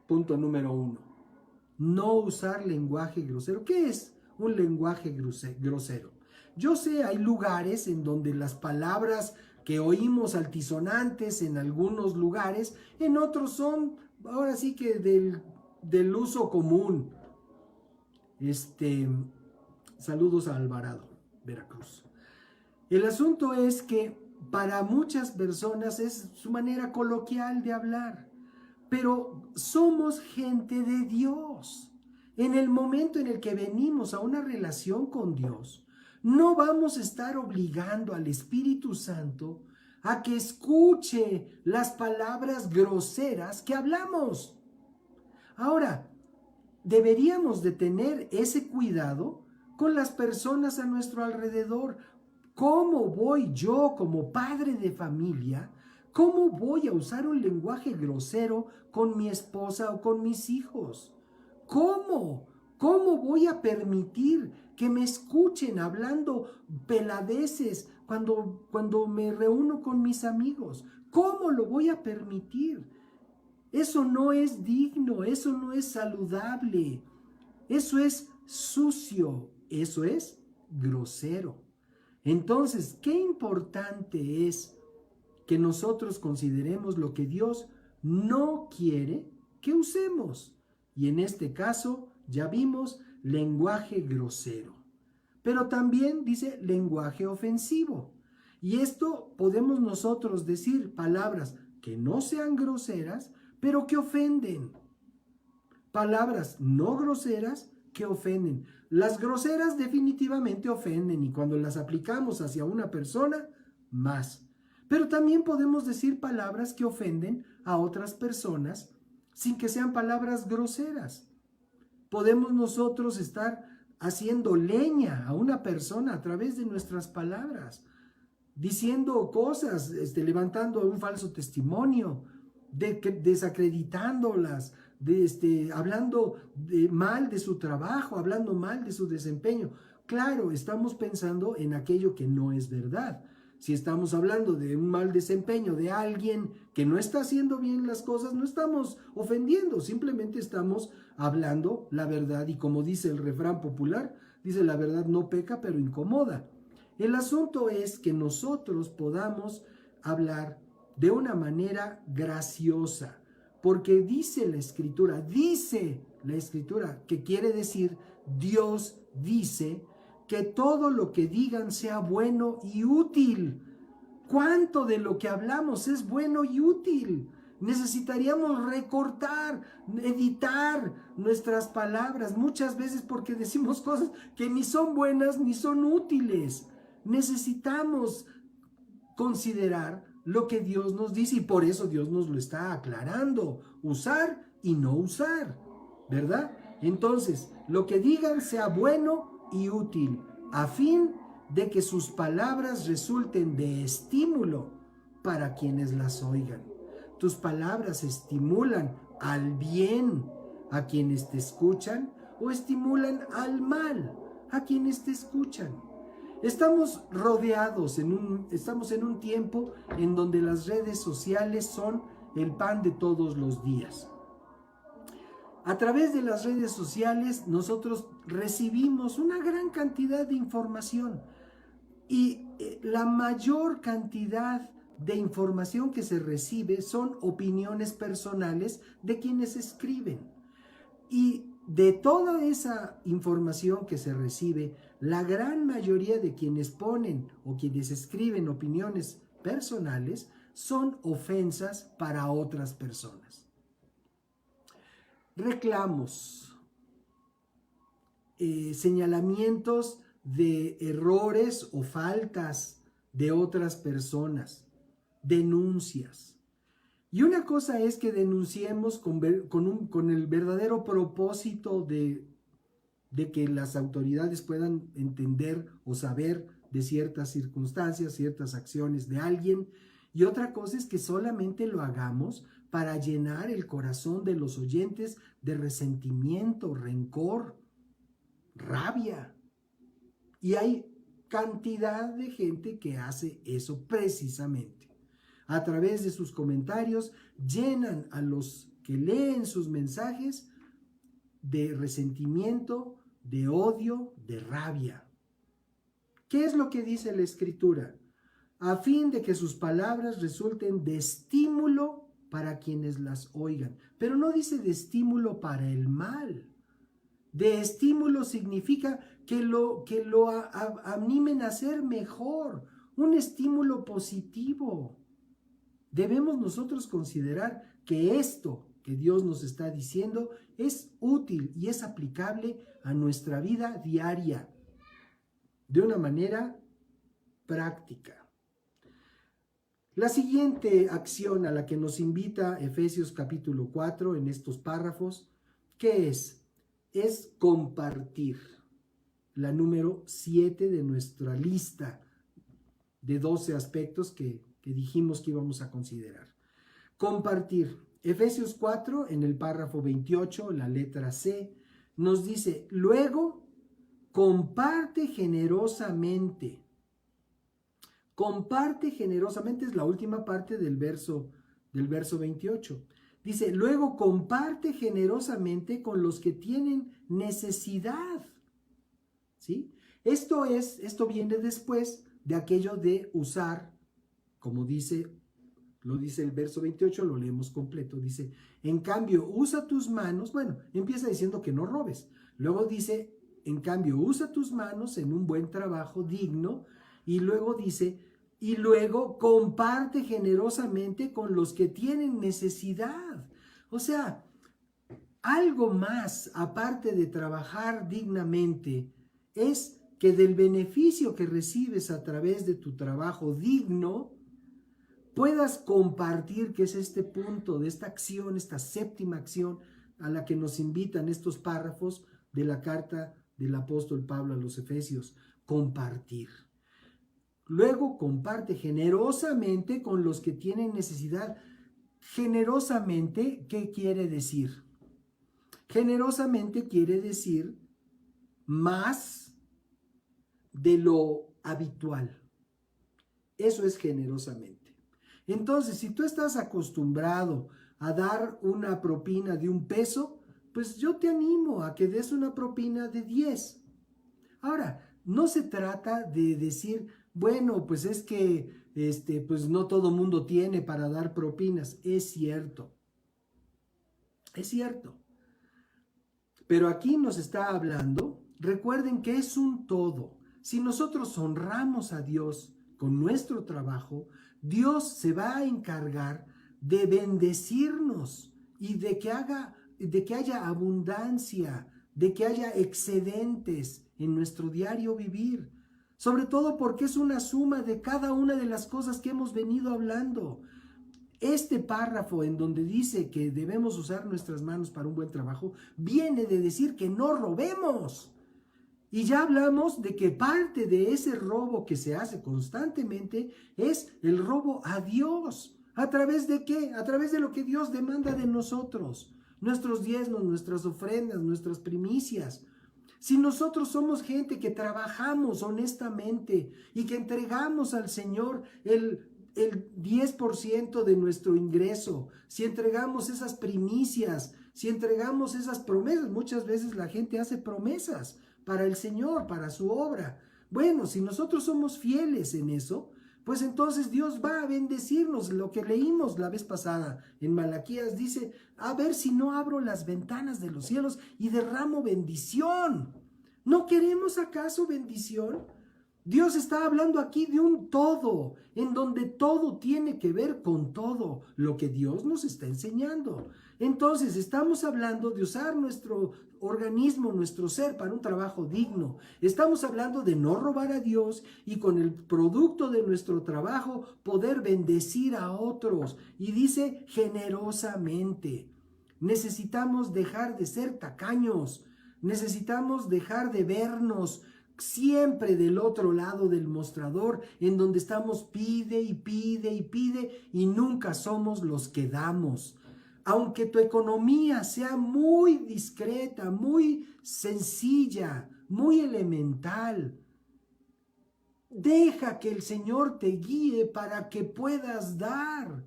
Punto número 1. No usar lenguaje grosero. ¿Qué es un lenguaje grosero? Yo sé, hay lugares en donde las palabras que oímos altisonantes en algunos lugares, en otros son, ahora sí que del uso común. Saludos a Alvarado, Veracruz. El asunto es que para muchas personas es su manera coloquial de hablar, pero somos gente de Dios. En el momento en el que venimos a una relación con Dios, no vamos a estar obligando al Espíritu Santo a que escuche las palabras groseras que hablamos. Ahora, deberíamos de tener ese cuidado con las personas a nuestro alrededor. ¿Cómo voy yo como padre de familia? ¿Cómo voy a usar un lenguaje grosero con mi esposa o con mis hijos? ¿Cómo? ¿Cómo voy a permitir que me escuchen hablando peladeces cuando me reúno con mis amigos? ¿Cómo lo voy a permitir? Eso no es digno, eso no es saludable, eso es sucio, eso es grosero. Entonces, qué importante es que nosotros consideremos lo que Dios no quiere que usemos. Y en este caso, ya vimos lenguaje grosero. Pero también dice lenguaje ofensivo. Y esto podemos nosotros decir palabras que no sean groseras, pero que ofenden. Palabras no groseras que ofenden. Las groseras definitivamente ofenden y cuando las aplicamos hacia una persona, más. Pero también podemos decir palabras que ofenden a otras personas sin que sean palabras groseras. Podemos nosotros estar haciendo leña a una persona a través de nuestras palabras, diciendo cosas, levantando un falso testimonio, desacreditándolas, hablando mal de su trabajo, hablando mal de su desempeño. Claro, estamos pensando en aquello que no es verdad. Si estamos hablando de un mal desempeño de alguien que no está haciendo bien las cosas, no estamos ofendiendo, simplemente estamos hablando la verdad. Y como dice el refrán popular, dice la verdad no peca, pero incomoda. El asunto es que nosotros podamos hablar de una manera graciosa, porque dice la Escritura, que quiere decir, Dios dice que todo lo que digan sea bueno y útil. ¿Cuánto de lo que hablamos es bueno y útil? necesitaríamos recortar, editar nuestras palabras, muchas veces porque decimos cosas que ni son buenas ni son útiles. Necesitamos considerar lo que Dios nos dice y por eso Dios nos lo está aclarando, usar y no usar, ¿verdad? Entonces, lo que digan sea bueno y útil, a fin de que sus palabras resulten de estímulo para quienes las oigan. Tus palabras estimulan al bien a quienes te escuchan o estimulan al mal a quienes te escuchan. Estamos rodeados, estamos en un tiempo en donde las redes sociales son el pan de todos los días. A través de las redes sociales nosotros recibimos una gran cantidad de información y la mayor cantidad de información que se recibe son opiniones personales de quienes escriben. Y de toda esa información que se recibe, la gran mayoría de quienes ponen o quienes escriben opiniones personales son ofensas para otras personas. Reclamos, señalamientos de errores o faltas de otras personas, denuncias. Y una cosa es que denunciemos con el verdadero propósito de que las autoridades puedan entender o saber de ciertas circunstancias, ciertas acciones de alguien. Y otra cosa es que solamente lo hagamos para llenar el corazón de los oyentes de resentimiento, rencor, rabia. Y hay cantidad de gente que hace eso precisamente. A través de sus comentarios llenan a los que leen sus mensajes de resentimiento, de odio, de rabia. ¿Qué es lo que dice la Escritura? A fin de que sus palabras resulten de estímulo para quienes las oigan. Pero no dice de estímulo para el mal. De estímulo significa que lo animen a ser mejor, un estímulo positivo. Debemos nosotros considerar que esto que Dios nos está diciendo es útil y es aplicable a nuestra vida diaria de una manera práctica. La siguiente acción a la que nos invita Efesios capítulo 4 en estos párrafos, ¿qué es? Es compartir. La número 7 de nuestra lista de 12 aspectos que dijimos que íbamos a considerar. Compartir. Efesios 4, en el párrafo 28, la letra C, nos dice, luego, comparte generosamente. Comparte generosamente es la última parte del verso 28. Dice, luego comparte generosamente con los que tienen necesidad. ¿Sí? Esto viene después de aquello de usar, como lo dice el verso 28, lo leemos completo. Dice, en cambio, usa tus manos. Bueno, empieza diciendo que no robes. Luego dice, en cambio, usa tus manos en un buen trabajo digno. Y luego dice, y luego comparte generosamente con los que tienen necesidad. O sea, algo más aparte de trabajar dignamente es que del beneficio que recibes a través de tu trabajo digno, puedas compartir, que es este punto de esta acción, esta séptima acción a la que nos invitan estos párrafos de la carta del apóstol Pablo a los Efesios, compartir. Luego comparte generosamente con los que tienen necesidad. Generosamente, ¿qué quiere decir? Generosamente quiere decir más de lo habitual. Eso es generosamente. Entonces, si tú estás acostumbrado a dar una propina de $1, pues yo te animo a que des una propina de 10. Ahora, no se trata de decir, bueno, pues es que pues no todo mundo tiene para dar propinas. Es cierto. Es cierto. Pero aquí nos está hablando, recuerden que es un todo. Si nosotros honramos a Dios con nuestro trabajo, Dios se va a encargar de bendecirnos y de que haya abundancia, de que haya excedentes en nuestro diario vivir. Sobre todo porque es una suma de cada una de las cosas que hemos venido hablando. Este párrafo en donde dice que debemos usar nuestras manos para un buen trabajo, viene de decir que no robemos. Y ya hablamos de que parte de ese robo que se hace constantemente es el robo a Dios. ¿A través de qué? A través de lo que Dios demanda de nosotros. Nuestros diezmos, nuestras ofrendas, nuestras primicias. Si nosotros somos gente que trabajamos honestamente y que entregamos al Señor el 10% de nuestro ingreso, si entregamos esas primicias, si entregamos esas promesas, muchas veces la gente hace promesas para el Señor, para su obra. Bueno, si nosotros somos fieles en eso, pues entonces Dios va a bendecirnos. Lo que leímos la vez pasada en Malaquías dice, a ver si no abro las ventanas de los cielos y derramo bendición. ¿No queremos acaso bendición? Dios está hablando aquí de un todo, en donde todo tiene que ver con todo lo que Dios nos está enseñando. Entonces estamos hablando de usar nuestro organismo, nuestro ser para un trabajo digno. Estamos hablando de no robar a Dios y con el producto de nuestro trabajo poder bendecir a otros. Y dice generosamente. Necesitamos dejar de ser tacaños. Necesitamos dejar de vernos siempre del otro lado del mostrador, en donde estamos pide y pide y pide y nunca somos los que damos. Aunque tu economía sea muy discreta, muy sencilla, muy elemental, deja que el Señor te guíe para que puedas dar,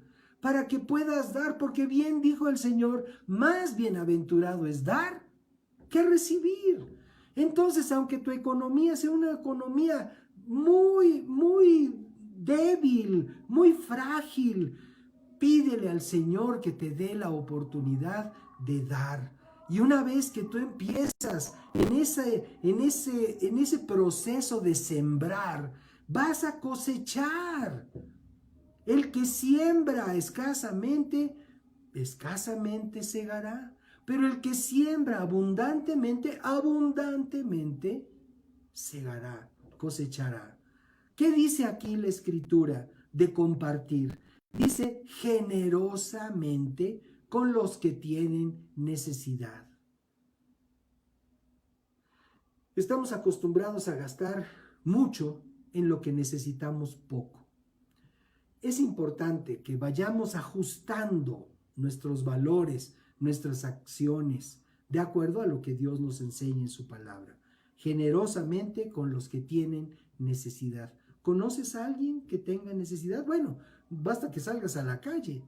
porque bien dijo el Señor, más bienaventurado es dar que recibir. Entonces, aunque tu economía sea una economía muy débil, muy frágil, pídele al Señor que te dé la oportunidad de dar. Y una vez que tú empiezas en ese proceso de sembrar, vas a cosechar. El que siembra escasamente, escasamente segará. Pero el que siembra abundantemente, abundantemente segará, cosechará. ¿Qué dice aquí la Escritura de compartir? Dice generosamente con los que tienen necesidad. Estamos acostumbrados a gastar mucho en lo que necesitamos poco. Es importante que vayamos ajustando nuestros valores, nuestras acciones, de acuerdo a lo que Dios nos enseña en su palabra. Generosamente con los que tienen necesidad. ¿Conoces a alguien que tenga necesidad? Bueno, basta que salgas a la calle.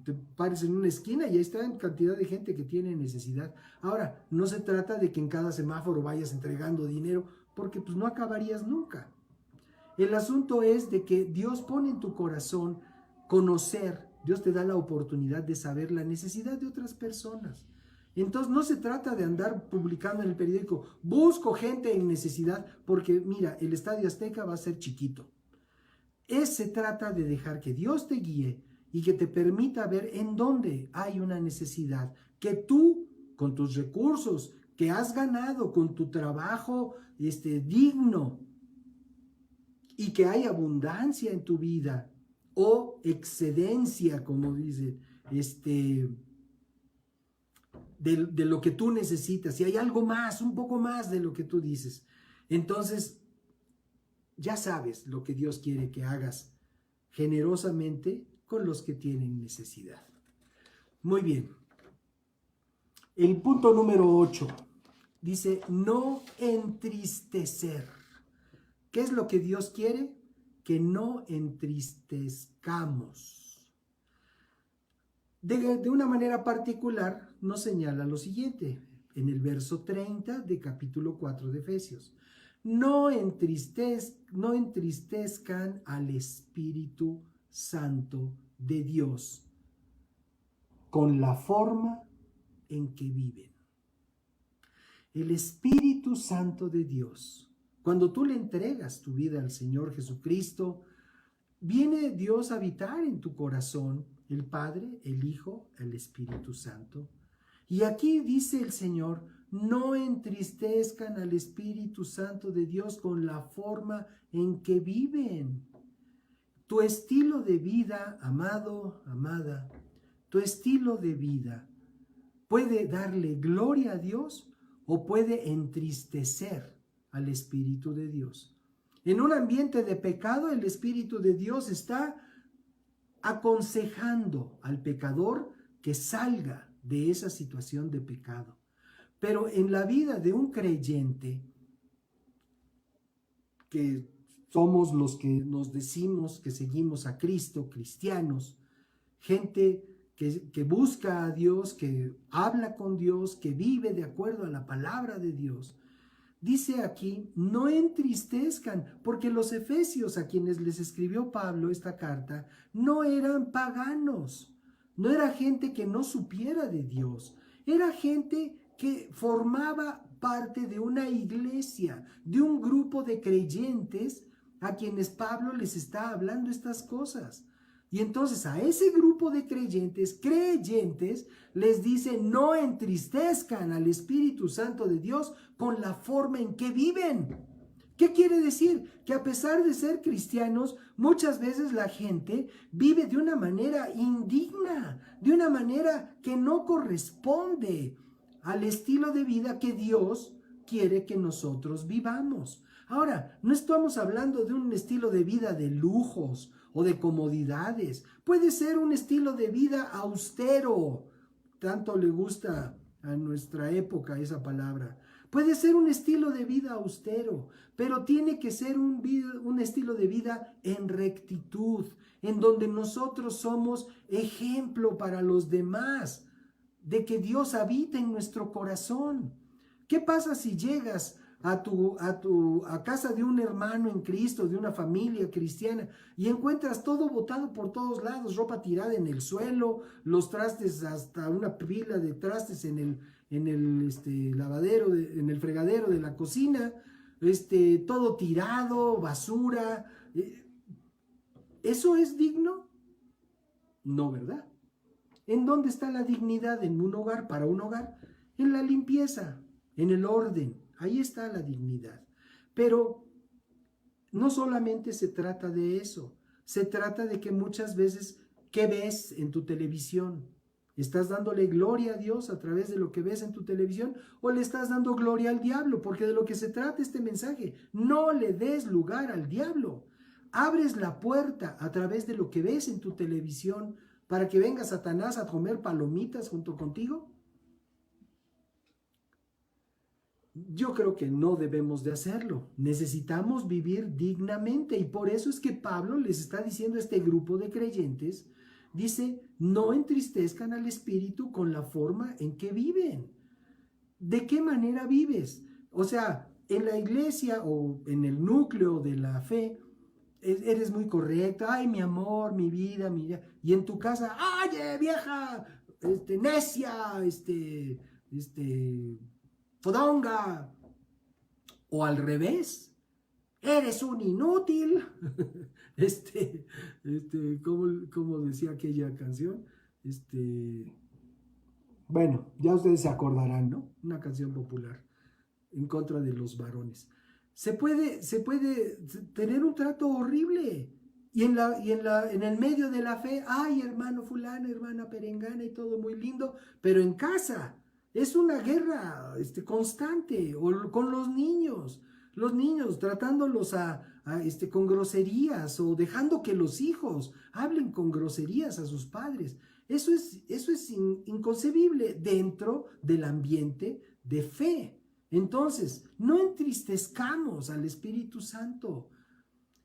Te pares en una esquina y ahí está en cantidad de gente que tiene necesidad. Ahora, no se trata de que en cada semáforo vayas entregando dinero, porque pues no acabarías nunca. El asunto es de que Dios pone en tu corazón conocer. Dios te da la oportunidad de saber la necesidad de otras personas. Entonces no se trata de andar publicando en el periódico, busco gente en necesidad, porque mira, el Estadio Azteca va a ser chiquito. Se trata de dejar que Dios te guíe y que te permita ver en dónde hay una necesidad, que tú, con tus recursos que has ganado, con tu trabajo digno, y que hay abundancia en tu vida, o excedencia, como dice, de lo que tú necesitas, si hay algo más, un poco más de lo que tú dices, entonces ya sabes lo que Dios quiere que hagas generosamente con los que tienen necesidad. Muy bien. El punto número 8 dice, no entristecer. ¿Qué es lo que Dios quiere? Que no entristezcamos. De una manera particular nos señala lo siguiente, en el verso 30 de capítulo 4 de Efesios. No entristezcan al Espíritu Santo de Dios con la forma en que viven. El Espíritu Santo de Dios, cuando tú le entregas tu vida al Señor Jesucristo, viene Dios a habitar en tu corazón el Padre, el Hijo, el Espíritu Santo. Y aquí dice el Señor, no entristezcan al Espíritu Santo de Dios con la forma en que viven. Tu estilo de vida, amado, amada, tu estilo de vida puede darle gloria a Dios o puede entristecer al Espíritu de Dios. En un ambiente de pecado, el Espíritu de Dios está aconsejando al pecador que salga de esa situación de pecado. Pero en la vida de un creyente, que somos los que nos decimos que seguimos a Cristo, cristianos, gente que busca a Dios, que habla con Dios, que vive de acuerdo a la palabra de Dios, dice aquí, no entristezcan, porque los efesios a quienes les escribió Pablo esta carta no eran paganos, no era gente que no supiera de Dios, era gente que formaba parte de una iglesia, de un grupo de creyentes a quienes Pablo les está hablando estas cosas. Y entonces a ese grupo de creyentes, les dice, no entristezcan al Espíritu Santo de Dios con la forma en que viven. ¿Qué quiere decir? Que a pesar de ser cristianos, muchas veces la gente vive de una manera indigna, de una manera que no corresponde al estilo de vida que Dios quiere que nosotros vivamos. Ahora, no estamos hablando de un estilo de vida de lujos o de comodidades. Puede ser un estilo de vida austero. Tanto le gusta a nuestra época esa palabra. Puede ser un estilo de vida austero, pero tiene que ser un estilo de vida en rectitud, en donde nosotros somos ejemplo para los demás, de que Dios habita en nuestro corazón. ¿Qué pasa si llegas a casa de un hermano en Cristo, de una familia cristiana, y encuentras todo botado por todos lados, ropa tirada en el suelo, los trastes, hasta una pila de trastes en el lavadero, en el fregadero de la cocina, todo tirado, basura? ¿Eso es digno? No, ¿verdad? ¿En dónde está la dignidad en un hogar, para un hogar? En la limpieza, en el orden. Ahí está la dignidad. Pero no solamente se trata de eso. Se trata de que muchas veces, ¿qué ves en tu televisión? ¿Estás dándole gloria a Dios a través de lo que ves en tu televisión? ¿O le estás dando gloria al diablo? Porque de lo que se trata este mensaje, no le des lugar al diablo. Abres la puerta a través de lo que ves en tu televisión para que venga Satanás a comer palomitas junto contigo. Yo creo que no debemos de hacerlo. Necesitamos vivir dignamente, y por eso es que Pablo les está diciendo a este grupo de creyentes, dice, no entristezcan al Espíritu con la forma en que viven. ¿De qué manera vives? O sea, en la iglesia o en el núcleo de la fe, eres muy correcta, ay, mi amor, mi vida, y en tu casa, ay, vieja, necia, fodonga, o al revés, eres un inútil, como decía aquella canción, bueno, ya ustedes se acordarán, ¿no? Una canción popular en contra de los varones. Se puede tener un trato horrible, y en el medio de la fe, ay, hermano fulano, hermana perengana, y todo muy lindo, pero en casa es una guerra constante, o con los niños tratándolos con groserías, o dejando que los hijos hablen con groserías a sus padres. Eso es inconcebible dentro del ambiente de fe. Entonces, no entristezcamos al Espíritu Santo.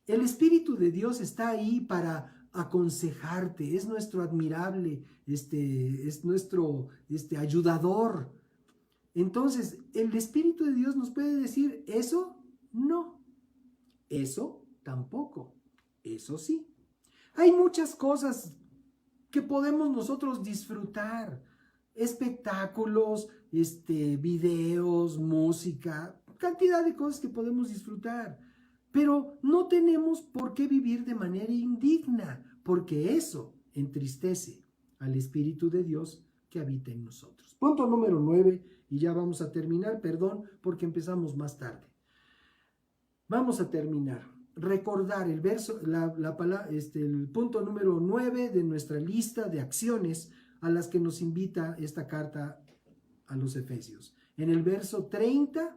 El Espíritu de Dios está ahí para aconsejarte, es nuestro admirable, es nuestro ayudador. Entonces, el Espíritu de Dios nos puede decir, eso no, eso tampoco, eso sí. Hay muchas cosas que podemos nosotros disfrutar, espectáculos, videos, música, cantidad de cosas que podemos disfrutar, pero no tenemos por qué vivir de manera indigna, porque eso entristece al Espíritu de Dios que habita en nosotros. Punto número 9, y ya vamos a terminar, perdón, porque empezamos más tarde. Vamos a terminar. Recordar el verso, el punto número 9 de nuestra lista de acciones a las que nos invita esta carta a los Efesios. En el verso 30,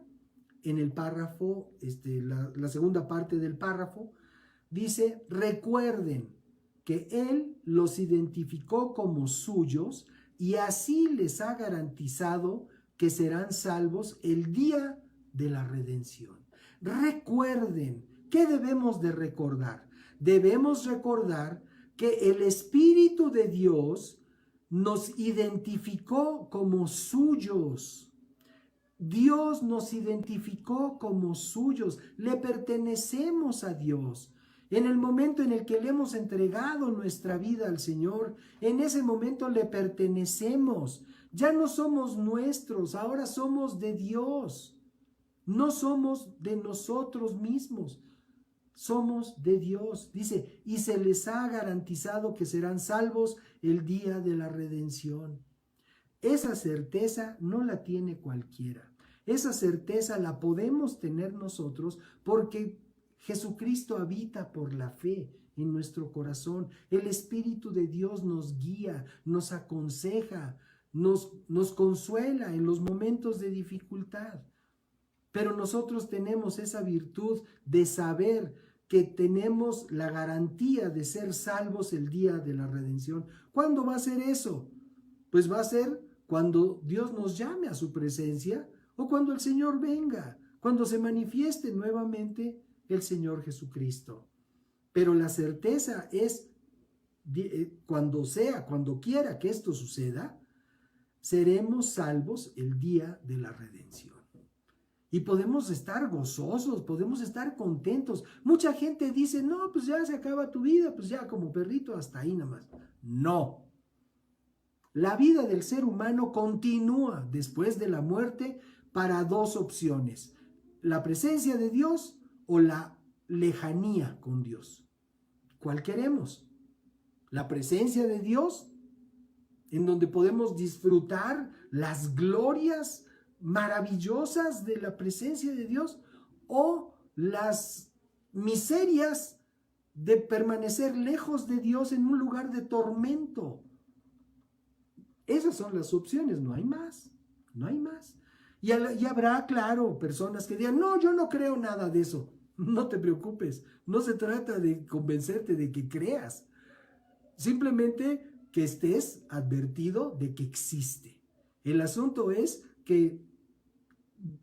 en el párrafo, la segunda parte del párrafo, dice: recuerden que Él los identificó como suyos y así les ha garantizado que serán salvos el día de la redención. Recuerden, ¿qué debemos de recordar? Debemos recordar que el Espíritu de Dios nos identificó como suyos. Dios nos identificó como suyos, le pertenecemos a Dios. En el momento en el que le hemos entregado nuestra vida al Señor, en ese momento le pertenecemos. Ya no somos nuestros, ahora somos de Dios. No somos de nosotros mismos, somos de Dios. Dice, y se les ha garantizado que serán salvos el día de la redención. Esa certeza no la tiene cualquiera. Esa certeza la podemos tener nosotros porque Jesucristo habita por la fe en nuestro corazón. El Espíritu de Dios nos guía, nos aconseja, nos consuela en los momentos de dificultad. Pero nosotros tenemos esa virtud de saber que tenemos la garantía de ser salvos el día de la redención. ¿Cuándo va a ser eso? Pues va a ser cuando Dios nos llame a su presencia o cuando el Señor venga, cuando se manifieste nuevamente el Señor Jesucristo. Pero la certeza es, cuando quiera que esto suceda, seremos salvos el día de la redención. Y podemos estar gozosos, podemos estar contentos. Mucha gente dice, no, pues ya se acaba tu vida, pues ya como perrito hasta ahí nada más. No. La vida del ser humano continúa después de la muerte para dos opciones: la presencia de Dios o la lejanía con Dios. ¿Cuál queremos? La presencia de Dios, en donde podemos disfrutar las glorias maravillosas de la presencia de Dios, o las miserias de permanecer lejos de Dios en un lugar de tormento. Esas son las opciones, no hay más, no hay más. Y habrá, claro, personas que digan, no, yo no creo nada de eso. No te preocupes, no se trata de convencerte de que creas, simplemente que estés advertido de que existe. El asunto es que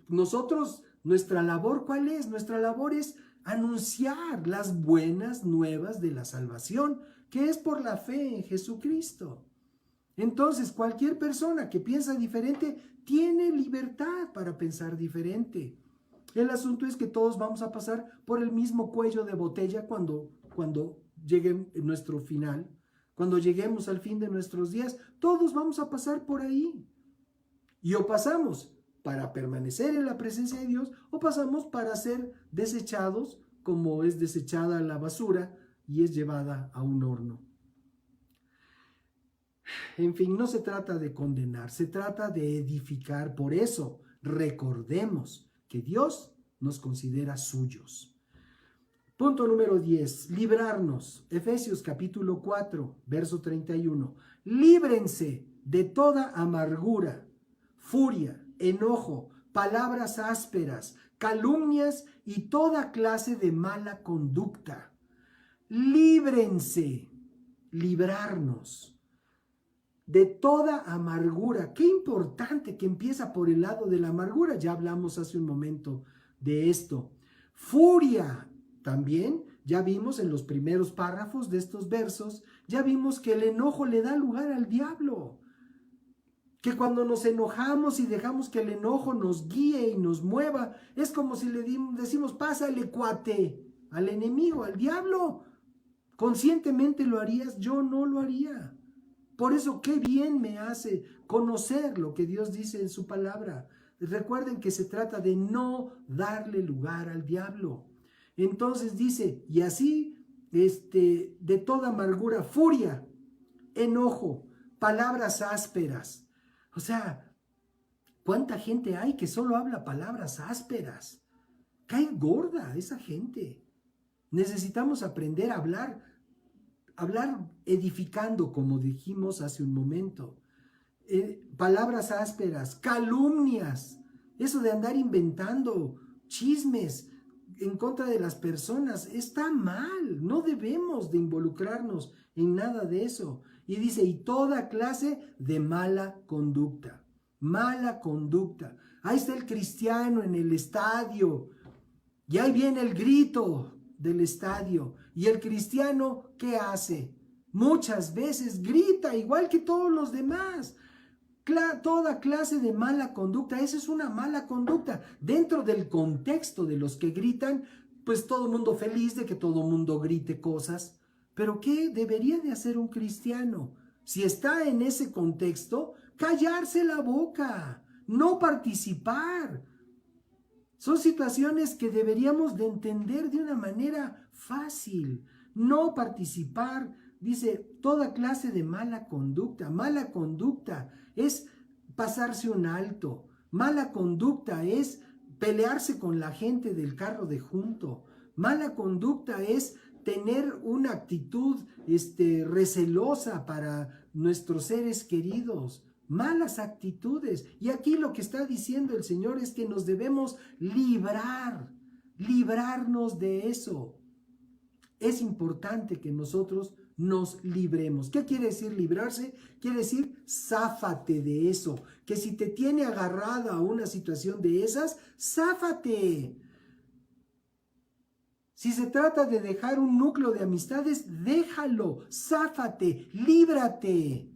nosotros, nuestra labor, ¿cuál es? Nuestra labor es anunciar las buenas nuevas de la salvación, que es por la fe en Jesucristo. Entonces, cualquier persona que piensa diferente tiene libertad para pensar diferente. El asunto es que todos vamos a pasar por el mismo cuello de botella cuando llegue nuestro final, cuando lleguemos al fin de nuestros días. Todos vamos a pasar por ahí. Y o pasamos para permanecer en la presencia de Dios, o pasamos para ser desechados, como es desechada la basura y es llevada a un horno. En fin, no se trata de condenar, se trata de edificar. Por eso, recordemos que Dios nos considera suyos. Punto número 10, librarnos. Efesios capítulo 4, verso 31. Líbrense de toda amargura, furia, enojo, palabras ásperas, calumnias y toda clase de mala conducta. Líbrense, librarnos de toda amargura. Qué importante que empieza por el lado de la amargura. Ya hablamos hace un momento de esto. Furia, también ya vimos en los primeros párrafos de estos versos, ya vimos que el enojo le da lugar al diablo. Que cuando nos enojamos y dejamos que el enojo nos guíe y nos mueva, es como si le decimos, pásale cuate, al enemigo, al diablo. ¿Conscientemente lo harías? Yo no lo haría. Por eso, qué bien me hace conocer lo que Dios dice en su palabra. Recuerden que se trata de no darle lugar al diablo. Entonces dice, y así, de toda amargura, furia, enojo, palabras ásperas. O sea, ¿cuánta gente hay que solo habla palabras ásperas? Cae gorda esa gente. Necesitamos aprender a hablar edificando, como dijimos hace un momento. Palabras ásperas, calumnias, eso de andar inventando chismes en contra de las personas, está mal, no debemos de involucrarnos en nada de eso. Y dice, y toda clase de mala conducta, mala conducta. Ahí está el cristiano en el estadio, y ahí viene el grito del estadio, y el cristiano, ¿qué hace? Muchas veces grita igual que todos los demás. Toda clase de mala conducta, esa es una mala conducta. Dentro del contexto de los que gritan, pues todo el mundo feliz de que todo el mundo grite cosas. Pero ¿qué debería de hacer un cristiano? Si está en ese contexto, callarse la boca, no participar. Son situaciones que deberíamos de entender de una manera fácil, no participar. Dice, toda clase de mala conducta. Mala conducta es pasarse un alto. Mala conducta es pelearse con la gente del carro de junto. Mala conducta es tener una actitud recelosa para nuestros seres queridos. Malas actitudes. Y aquí lo que está diciendo el Señor es que nos debemos librarnos de eso. Es importante que nosotros nos libremos. ¿Qué quiere decir librarse? Quiere decir záfate de eso. Que si te tiene agarrada a una situación de esas, záfate. Si se trata de dejar un núcleo de amistades, déjalo, záfate, líbrate.